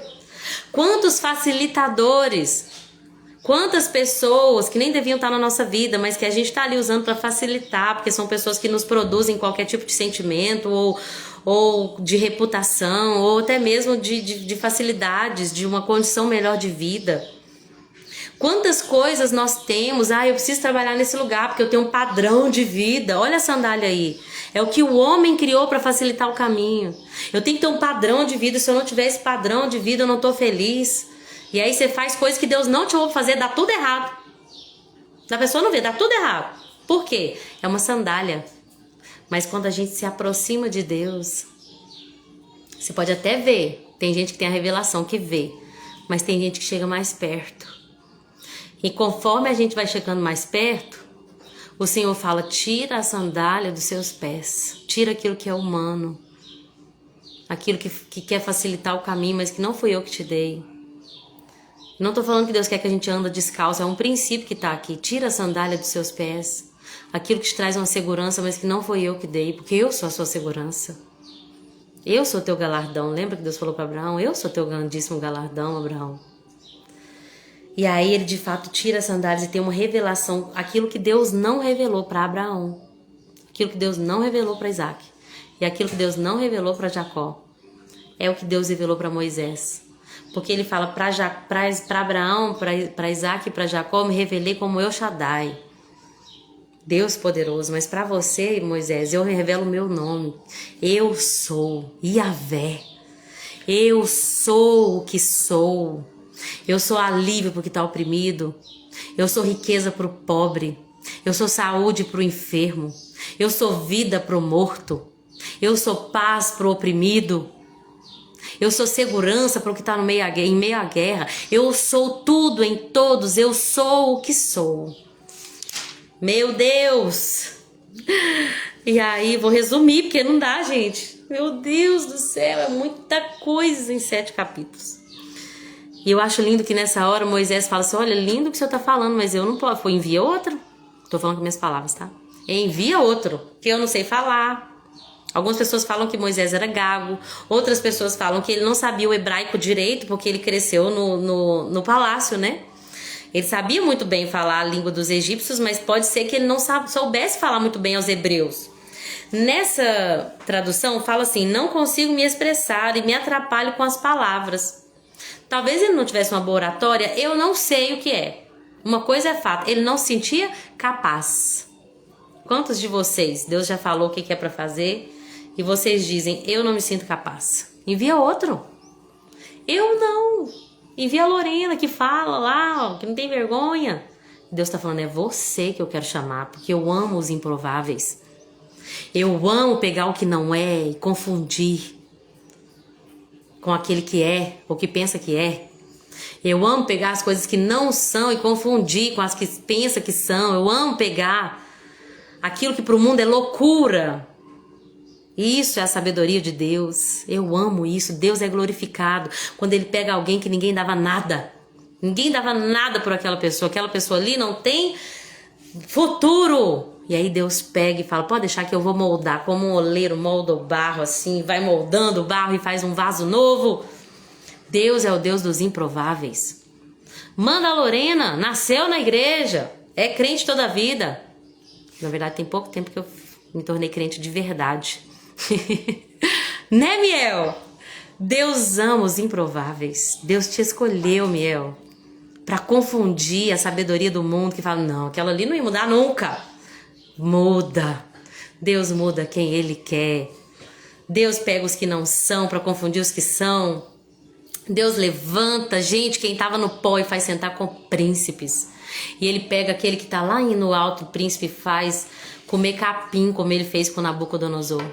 Quantos facilitadores, quantas pessoas que nem deviam estar na nossa vida, mas que a gente está ali usando para facilitar, porque são pessoas que nos produzem qualquer tipo de sentimento ou de reputação, ou até mesmo de facilidades, de uma condição melhor de vida. Quantas coisas nós temos, eu preciso trabalhar nesse lugar porque eu tenho um padrão de vida. Olha a sandália aí, é o que o homem criou para facilitar o caminho. Eu tenho que ter um padrão de vida, se eu não tiver esse padrão de vida eu não tô feliz. E aí você faz coisas que Deus não te ouve fazer, dá tudo errado. A pessoa não vê, dá tudo errado. Por quê? É uma sandália. Mas quando a gente se aproxima de Deus, você pode até ver, tem gente que tem a revelação que vê, mas tem gente que chega mais perto. E conforme a gente vai chegando mais perto, o Senhor fala, tira a sandália dos seus pés, tira aquilo que é humano, aquilo que quer facilitar o caminho, mas que não fui eu que te dei. Não estou falando que Deus quer que a gente anda descalço, é um princípio que está aqui, tira a sandália dos seus pés, aquilo que te traz uma segurança, mas que não foi eu que dei, porque eu sou a sua segurança. Eu sou teu galardão, lembra que Deus falou para Abraão? Eu sou teu grandíssimo galardão, Abraão. E aí ele de fato tira as sandálias e tem uma revelação, aquilo que Deus não revelou para Abraão, aquilo que Deus não revelou para Isaac e aquilo que Deus não revelou para Jacó, é o que Deus revelou para Moisés. Porque ele fala para Abraão, para Isaac e para Jacó, me revelei como El Shaddai, Deus poderoso, mas para você, Moisés, eu revelo o meu nome, eu sou Yahvé, eu sou o que sou. Eu sou alívio para o que está oprimido. Eu sou riqueza para o pobre. Eu sou saúde para o enfermo. Eu sou vida para o morto. Eu sou paz para o oprimido. Eu sou segurança para o que está em meio à guerra. Eu sou tudo em todos. Eu sou o que sou. Meu Deus! E aí, vou resumir, porque não dá, gente. Meu Deus do céu, é muita coisa em 7 capítulos. E eu acho lindo que nessa hora Moisés fala assim, olha, lindo o que o senhor tá falando, mas eu não posso, envia outro. Tô falando com minhas palavras, tá? Envia outro, que eu não sei falar. Algumas pessoas falam que Moisés era gago, outras pessoas falam que ele não sabia o hebraico direito, porque ele cresceu no palácio, né? Ele sabia muito bem falar a língua dos egípcios, mas pode ser que ele não soubesse falar muito bem aos hebreus. Nessa tradução fala assim, não consigo me expressar e me atrapalho com as palavras. Talvez ele não tivesse uma boa oratória, eu não sei o que é. Uma coisa é fato, ele não se sentia capaz. Quantos de vocês, Deus já falou o que é para fazer e vocês dizem, eu não me sinto capaz? Envia outro. Eu não. Envia a Lorena que fala lá, ó, que não tem vergonha. Deus está falando, é você que eu quero chamar, porque eu amo os improváveis. Eu amo pegar o que não é e confundir com aquele que é, ou que pensa que é. Eu amo pegar as coisas que não são e confundir com as que pensa que são. Eu amo pegar aquilo que para o mundo é loucura. Isso é a sabedoria de Deus. Eu amo isso. Deus é glorificado quando ele pega alguém que ninguém dava nada. Ninguém dava nada por aquela pessoa. Aquela pessoa ali não tem futuro. E aí Deus pega e fala, pode deixar que eu vou moldar, como um oleiro molda o barro assim, vai moldando o barro e faz um vaso novo. Deus é o Deus dos improváveis. Manda a Lorena, nasceu na igreja, é crente toda a vida. Na verdade tem pouco tempo que eu me tornei crente de verdade. Né, Miel? Deus ama os improváveis. Deus te escolheu, Miel, para confundir a sabedoria do mundo que fala, não, aquela ali não ia mudar nunca. Muda. Deus muda quem Ele quer. Deus pega os que não são para confundir os que são. Deus levanta, gente, quem estava no pó e faz sentar com príncipes. E Ele pega aquele que está lá no alto, o príncipe, faz comer capim, como Ele fez com Nabucodonosor.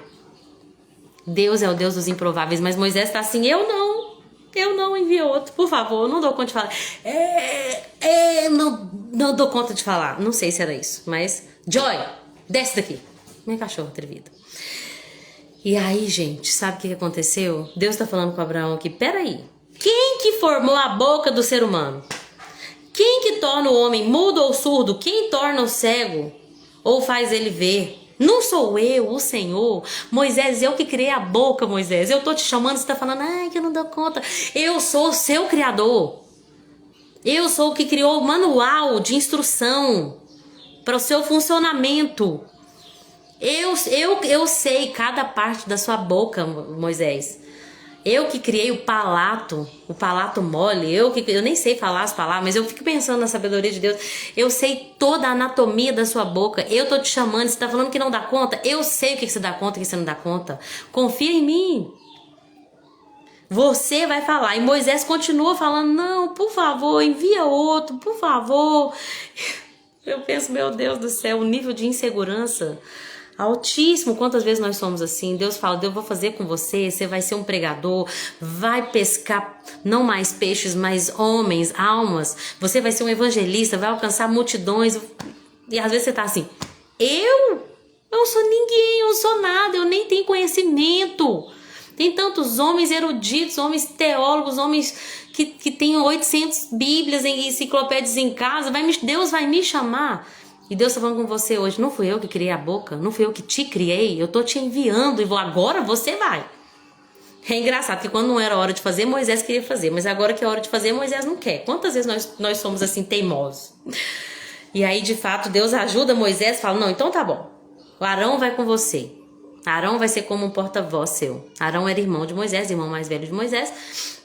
Deus é o Deus dos improváveis, mas Moisés está assim, eu não. eu não envio outro, por favor, não dou conta de falar. Não dou conta de falar. Não sei se era isso, mas Joy, desce daqui. Minha cachorra atrevida. E aí, gente, sabe o que aconteceu? Deus tá falando com Abraão aqui, peraí. Quem que formou a boca do ser humano? Quem que torna o homem mudo ou surdo? Quem torna o cego ou faz ele ver? Não sou eu, o Senhor. Moisés, eu que criei a boca, Moisés. Eu tô te chamando, você tá falando, ai, que eu não dou conta. Eu sou o seu criador. Eu sou o que criou o manual de instrução para o seu funcionamento. Eu sei cada parte da sua boca, Moisés. Eu que criei o palato mole, eu nem sei falar as palavras, mas eu fico pensando na sabedoria de Deus. Eu sei toda a anatomia da sua boca. Eu tô te chamando, você tá falando que não dá conta? Eu sei o que você dá conta e o que você não dá conta. Confia em mim. Você vai falar. E Moisés continua falando, não, por favor, envia outro, por favor. Eu penso, meu Deus do céu, o nível de insegurança altíssimo. Quantas vezes nós somos assim? Deus fala, eu vou fazer com você, você vai ser um pregador, vai pescar não mais peixes, mas homens, almas, você vai ser um evangelista, vai alcançar multidões. E às vezes você tá assim, eu não sou ninguém, eu não sou nada, eu nem tenho conhecimento. Tem tantos homens eruditos, homens teólogos, homens que têm 800 bíblias e enciclopédias em casa, Deus vai me chamar. E Deus está falando com você hoje, não fui eu que criei a boca, não fui eu que te criei, eu tô te enviando e agora você vai. É engraçado que quando não era hora de fazer, Moisés queria fazer, mas agora que é hora de fazer, Moisés não quer. Quantas vezes nós somos assim teimosos? E aí, de fato, Deus ajuda Moisés, fala, não, então tá bom, o Arão vai com você. Arão vai ser como um porta-voz seu. Arão era irmão de Moisés, irmão mais velho de Moisés.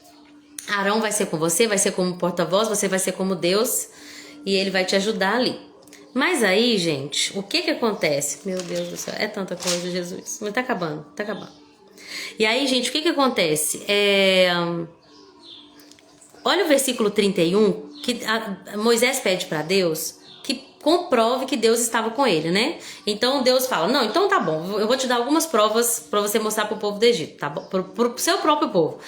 Arão vai ser com você, vai ser como porta-voz, você vai ser como Deus e ele vai te ajudar ali. Mas aí, gente, o que acontece? Meu Deus do céu, é tanta coisa, Jesus. Mas tá acabando, tá acabando. E aí, gente, o que acontece? Olha o versículo 31, que Moisés pede para Deus que comprove que Deus estava com ele, né? Então Deus fala, não, então tá bom, eu vou te dar algumas provas para você mostrar pro povo do Egito, tá bom? Pro seu próprio povo.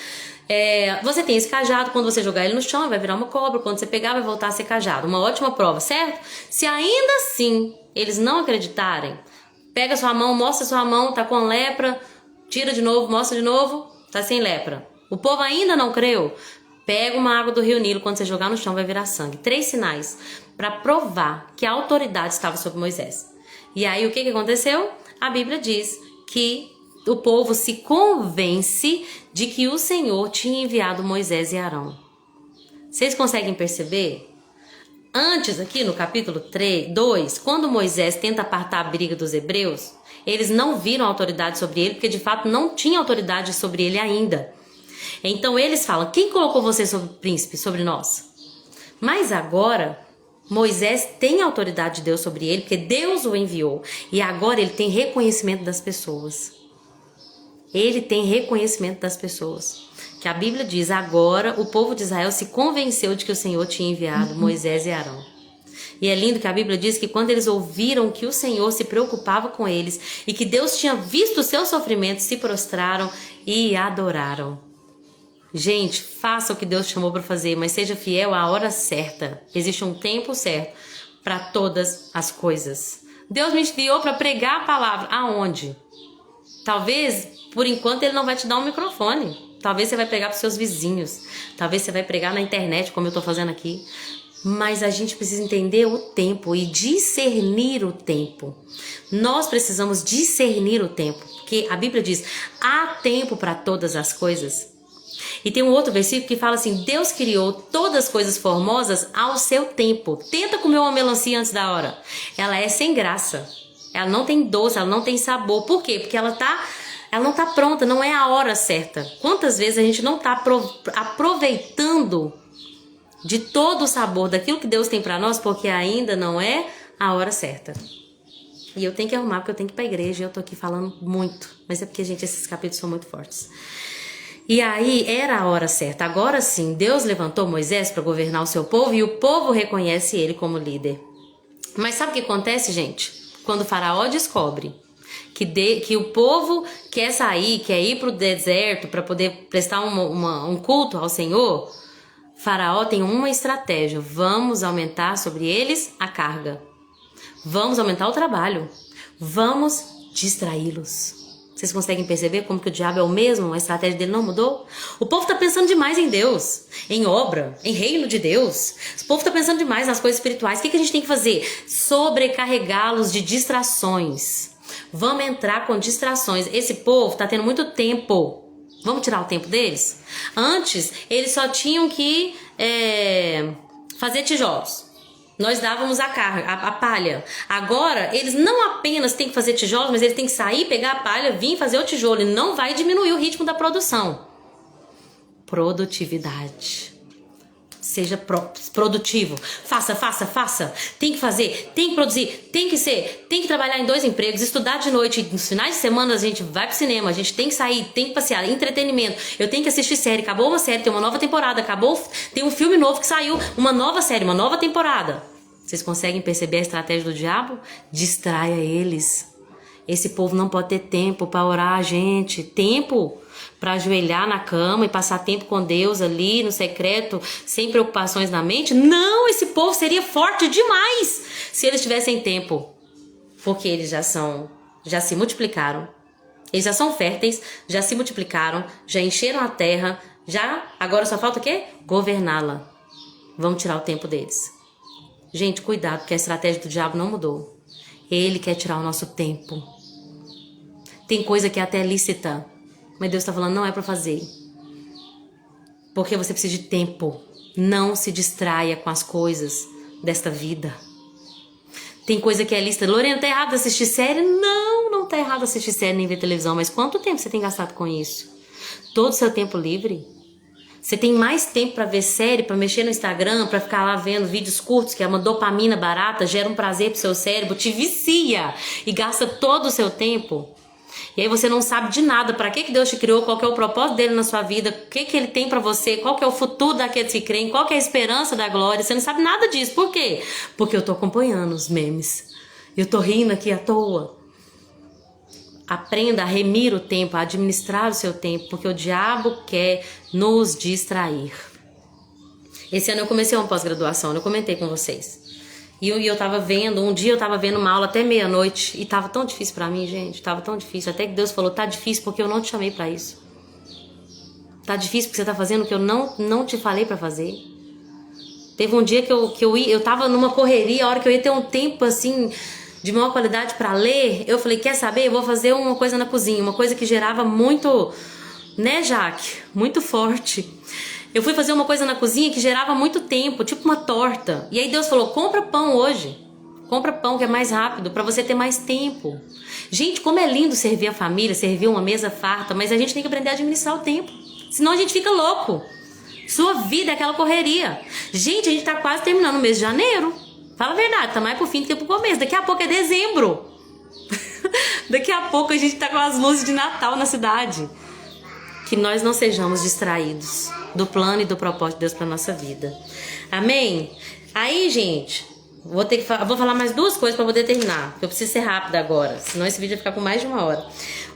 Você tem esse cajado, quando você jogar ele no chão, vai virar uma cobra, quando você pegar, vai voltar a ser cajado. Uma ótima prova, certo? Se ainda assim eles não acreditarem, pega sua mão, mostra sua mão, tá com lepra, tira de novo, mostra de novo, tá sem lepra. O povo ainda não creu? Pega uma água do rio Nilo, quando você jogar no chão vai virar sangue. 3 sinais para provar que a autoridade estava sobre Moisés. E aí o que aconteceu? A Bíblia diz que o povo se convence de que o Senhor tinha enviado Moisés e Arão. Vocês conseguem perceber? Antes, aqui no capítulo 2, quando Moisés tenta apartar a briga dos hebreus, eles não viram autoridade sobre ele, porque de fato não tinha autoridade sobre ele ainda. Então eles falam, quem colocou você sobre príncipe, sobre nós? Mas agora, Moisés tem a autoridade de Deus sobre ele, porque Deus o enviou. E agora ele tem reconhecimento das pessoas. Ele tem reconhecimento das pessoas. Que a Bíblia diz, agora o povo de Israel se convenceu de que o Senhor tinha enviado Moisés e Arão. E é lindo que a Bíblia diz que quando eles ouviram que o Senhor se preocupava com eles e que Deus tinha visto o seu sofrimento, se prostraram e adoraram. Gente, faça o que Deus chamou para fazer, mas seja fiel à hora certa. Existe um tempo certo para todas as coisas. Deus me enviou para pregar a palavra. Aonde? Talvez, por enquanto, ele não vai te dar um microfone. Talvez você vai pregar para os seus vizinhos. Talvez você vai pregar na internet, como eu estou fazendo aqui. Mas a gente precisa entender o tempo e discernir o tempo. Nós precisamos discernir o tempo. Porque a Bíblia diz, há tempo para todas as coisas. E tem um outro versículo que fala assim, Deus criou todas as coisas formosas ao seu tempo. Tenta comer uma melancia antes da hora. Ela é sem graça. Ela não tem doce, ela não tem sabor. Por quê? Porque ela não está pronta, não é a hora certa. Quantas vezes a gente não está aproveitando de todo o sabor daquilo que Deus tem para nós, porque ainda não é a hora certa. E eu tenho que arrumar, porque eu tenho que ir para a igreja, e eu tô aqui falando muito. Mas é porque, gente, esses capítulos são muito fortes. E aí era a hora certa. Agora sim, Deus levantou Moisés para governar o seu povo e o povo reconhece ele como líder. Mas sabe o que acontece, gente? Quando o faraó descobre que que o povo quer sair, quer ir para o deserto para poder prestar um culto ao Senhor, Faraó tem uma estratégia: vamos aumentar sobre eles a carga, vamos aumentar o trabalho, vamos distraí-los. Vocês conseguem perceber como que o diabo é o mesmo? A estratégia dele não mudou? O povo está pensando demais em Deus, em obra, em reino de Deus. O povo está pensando demais nas coisas espirituais. O que a gente tem que fazer? Sobrecarregá-los de distrações. Vamos entrar com distrações. Esse povo está tendo muito tempo. Vamos tirar o tempo deles? Antes, eles só tinham que fazer tijolos. Nós dávamos a palha. Agora, eles não apenas têm que fazer tijolos, mas eles têm que sair, pegar a palha, vir fazer o tijolo. E não vai diminuir o ritmo da produção. Produtividade. Seja produtivo. Faça. Tem que fazer, tem que produzir, tem que trabalhar em 2 empregos, estudar de noite. Nos finais de semana a gente vai pro cinema, a gente tem que sair, tem que passear, entretenimento. Eu tenho que assistir série, acabou uma série, tem uma nova temporada, tem um filme novo que saiu, uma nova série, uma nova temporada. Vocês conseguem perceber a estratégia do diabo? Distraia eles. Esse povo não pode ter tempo para orar, gente. Tempo para ajoelhar na cama e passar tempo com Deus ali no secreto, sem preocupações na mente. Não, esse povo seria forte demais se eles tivessem tempo. Porque eles já se multiplicaram. Eles já são férteis, já se multiplicaram, já encheram a terra, agora só falta o quê? Governá-la. Vamos tirar o tempo deles. Gente, cuidado, porque a estratégia do diabo não mudou. Ele quer tirar o nosso tempo. Tem coisa que é até lícita, mas Deus está falando, não é para fazer. Porque você precisa de tempo. Não se distraia com as coisas desta vida. Tem coisa que é lícita. Lorena, tá errado assistir série? Não tá errado assistir série nem ver televisão. Mas quanto tempo você tem gastado com isso? Todo o seu tempo livre? Você tem mais tempo para ver série, para mexer no Instagram, para ficar lá vendo vídeos curtos, que é uma dopamina barata, gera um prazer pro seu cérebro, te vicia e gasta todo o seu tempo. E aí você não sabe de nada, para que Deus te criou, qual que é o propósito dele na sua vida, o que ele tem para você, qual que é o futuro daqueles que creem, qual que é a esperança da glória. Você não sabe nada disso. Por quê? Porque eu tô acompanhando os memes. Eu tô rindo aqui à toa. Aprenda a remir o tempo, a administrar o seu tempo, porque o diabo quer nos distrair. Esse ano eu comecei uma pós-graduação, eu comentei com vocês. E eu tava vendo, um dia eu tava vendo uma aula até meia-noite, e tava tão difícil pra mim, gente, tava tão difícil. Até que Deus falou, tá difícil porque eu não te chamei pra isso. Tá difícil porque você tá fazendo o que eu não te falei pra fazer. Teve um dia que eu tava numa correria, a hora que eu ia ter um tempo assim de maior qualidade para ler, eu falei, quer saber? Eu vou fazer uma coisa na cozinha, uma coisa que gerava muito, né, Jaque? Muito forte. Eu fui fazer uma coisa na cozinha que gerava muito tempo, tipo uma torta. E aí Deus falou, compra pão hoje. Compra pão que é mais rápido, para você ter mais tempo. Gente, como é lindo servir a família, servir uma mesa farta, mas a gente tem que aprender a administrar o tempo. Senão a gente fica louco. Sua vida é aquela correria. Gente, a gente tá quase terminando o mês de janeiro. Fala a verdade, tá mais pro fim do que pro começo. Daqui a pouco é dezembro. Daqui a pouco a gente tá com as luzes de Natal na cidade. Que nós não sejamos distraídos do plano e do propósito de Deus pra nossa vida. Amém? Aí, gente, vou falar mais 2 coisas pra poder terminar. Eu preciso ser rápida agora, senão esse vídeo vai ficar com mais de 1 hora.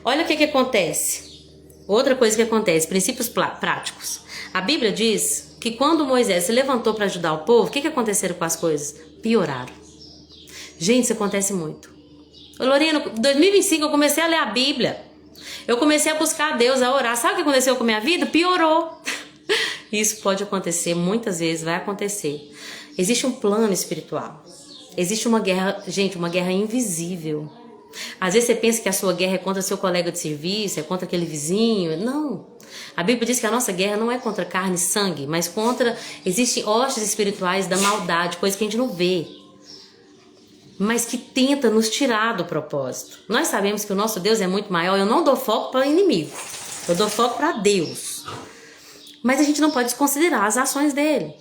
Olha o que acontece. Outra coisa que acontece, princípios práticos. A Bíblia diz que quando Moisés se levantou para ajudar o povo, o que aconteceram com as coisas? Pioraram. Gente, isso acontece muito. Lorena, em 2025 eu comecei a ler a Bíblia. Eu comecei a buscar a Deus, a orar. Sabe o que aconteceu com a minha vida? Piorou. Isso pode acontecer, muitas vezes vai acontecer. Existe um plano espiritual. Existe uma guerra, gente, uma guerra invisível. Às vezes você pensa que a sua guerra é contra seu colega de serviço, é contra aquele vizinho. Não. A Bíblia diz que a nossa guerra não é contra carne e sangue, mas existem hostes espirituais da maldade, coisa que a gente não vê, mas que tenta nos tirar do propósito. Nós sabemos que o nosso Deus é muito maior. Eu não dou foco para o inimigo, eu dou foco para Deus. Mas a gente não pode desconsiderar as ações dele.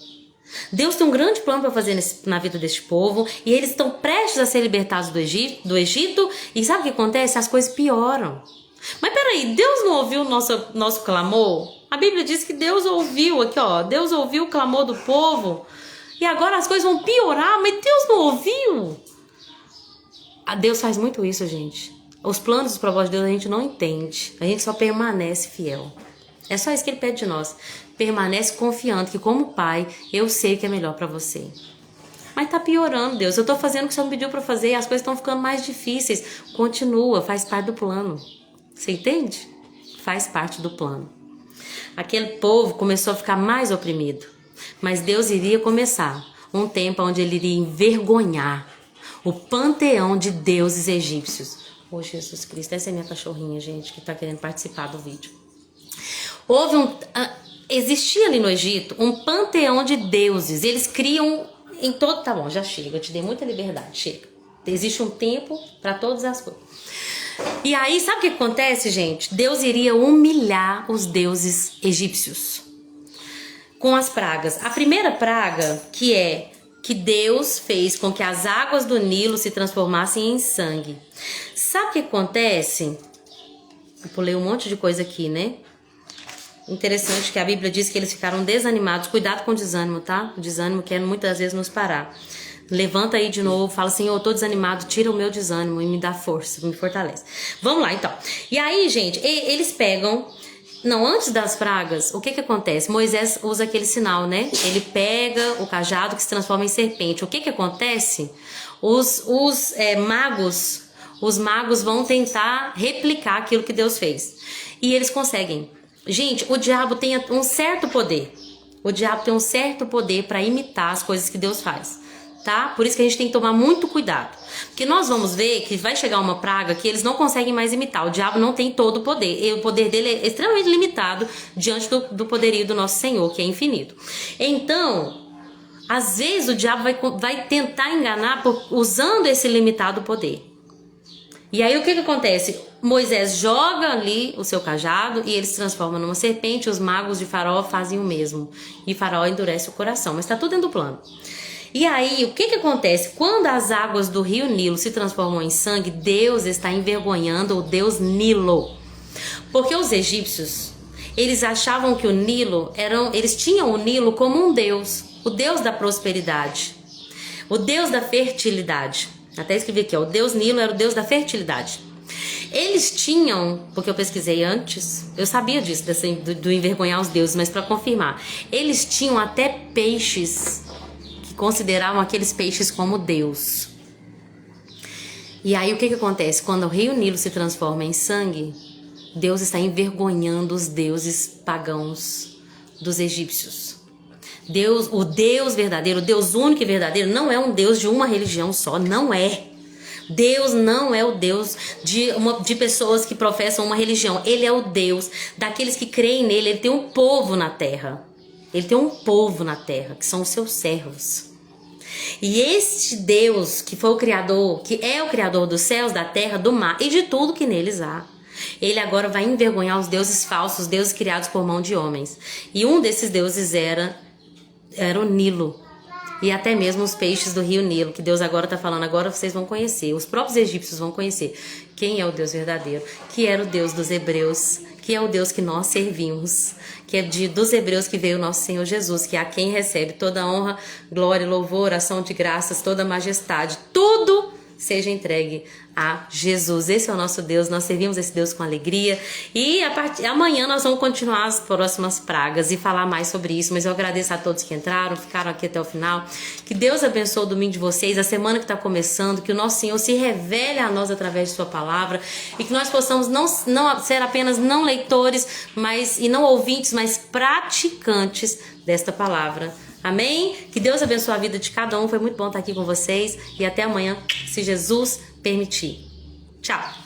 Deus tem um grande plano para fazer na vida deste povo, e eles estão prestes a ser libertados do Egito, e sabe o que acontece? As coisas pioram. Mas peraí, Deus não ouviu o nosso clamor? A Bíblia diz que Deus ouviu, aqui ó, Deus ouviu o clamor do povo, e agora as coisas vão piorar, mas Deus não ouviu? Deus faz muito isso, gente. Os planos e os propósitos de Deus a gente não entende. A gente só permanece fiel. É só isso que ele pede de nós. Permanece confiando que como pai, eu sei o que é melhor para você. Mas tá piorando, Deus. Eu tô fazendo o que o Senhor me pediu para fazer e as coisas estão ficando mais difíceis. Continua, faz parte do plano. Você entende? Faz parte do plano. Aquele povo começou a ficar mais oprimido. Mas Deus iria começar um tempo onde ele iria envergonhar o panteão de deuses egípcios. Ô Jesus Cristo, essa é minha cachorrinha, gente, que tá querendo participar do vídeo. Existia ali no Egito um panteão de deuses. Eles criam em todo... Tá bom, já chega, eu te dei muita liberdade, chega. Existe um tempo para todas as coisas. E aí, sabe o que acontece, gente? Deus iria humilhar os deuses egípcios com as pragas. A primeira praga, que Deus fez com que as águas do Nilo se transformassem em sangue. Sabe o que acontece? Eu pulei um monte de coisa aqui, né? Interessante que a Bíblia diz que eles ficaram desanimados. Cuidado com o desânimo, tá? O desânimo quer muitas vezes nos parar. Levanta aí de novo, fala assim, eu tô desanimado, tira o meu desânimo e me dá força, me fortalece. Vamos lá, então. E aí, gente, eles pegam... Não, antes das pragas, o que acontece? Moisés usa aquele sinal, né? Ele pega o cajado que se transforma em serpente. O que acontece? Os magos vão tentar replicar aquilo que Deus fez. E eles conseguem. Gente, o diabo tem um certo poder. O diabo tem um certo poder para imitar as coisas que Deus faz, tá? Por isso que a gente tem que tomar muito cuidado. Porque nós vamos ver que vai chegar uma praga que eles não conseguem mais imitar. O diabo não tem todo o poder. E o poder dele é extremamente limitado diante do poderio do nosso Senhor, que é infinito. Então, às vezes o diabo vai tentar enganar usando esse limitado poder. E aí o que acontece? Moisés joga ali o seu cajado e ele se transforma numa serpente. Os magos de Faraó fazem o mesmo. E Faraó endurece o coração. Mas está tudo dentro do plano. E aí, o que acontece? Quando as águas do rio Nilo se transformam em sangue, Deus está envergonhando o Deus Nilo. Porque os egípcios, eles achavam que o Nilo, eles tinham o Nilo como um deus. O deus da prosperidade. O deus da fertilidade. Até escrevi aqui, ó, o deus Nilo era o deus da fertilidade. Eles tinham, porque eu pesquisei antes, eu sabia disso, do envergonhar os deuses, mas para confirmar, eles tinham até peixes que consideravam aqueles peixes como Deus. E aí o que acontece? Quando o rio Nilo se transforma em sangue, Deus está envergonhando os deuses pagãos dos egípcios. Deus, o Deus verdadeiro, o Deus único e verdadeiro, não é um Deus de uma religião só, não é. Deus não é o Deus de pessoas que professam uma religião. Ele é o Deus daqueles que creem nele. Ele tem um povo na terra. Ele tem um povo na terra, que são os seus servos. E este Deus, que foi o Criador, que é o Criador dos céus, da terra, do mar e de tudo que neles há, ele agora vai envergonhar os deuses falsos, deuses criados por mão de homens. E um desses deuses era o Nilo. E até mesmo os peixes do rio Nilo, que Deus agora está falando, agora vocês vão conhecer, os próprios egípcios vão conhecer quem é o Deus verdadeiro, que era o Deus dos hebreus, que é o Deus que nós servimos, que é dos hebreus que veio o nosso Senhor Jesus, que é a quem recebe toda honra, glória, louvor, ação de graças, toda majestade, tudo seja entregue a Jesus. Esse é o nosso Deus, nós servimos esse Deus com alegria. E amanhã nós vamos continuar as próximas pragas e falar mais sobre isso. Mas eu agradeço a todos que entraram, ficaram aqui até o final. Que Deus abençoe o domingo de vocês, a semana que está começando, que o nosso Senhor se revele a nós através de sua palavra e que nós possamos não ser apenas não leitores e não ouvintes, mas praticantes desta palavra. Amém? Que Deus abençoe a vida de cada um. Foi muito bom estar aqui com vocês. E até amanhã, se Jesus permitir. Tchau!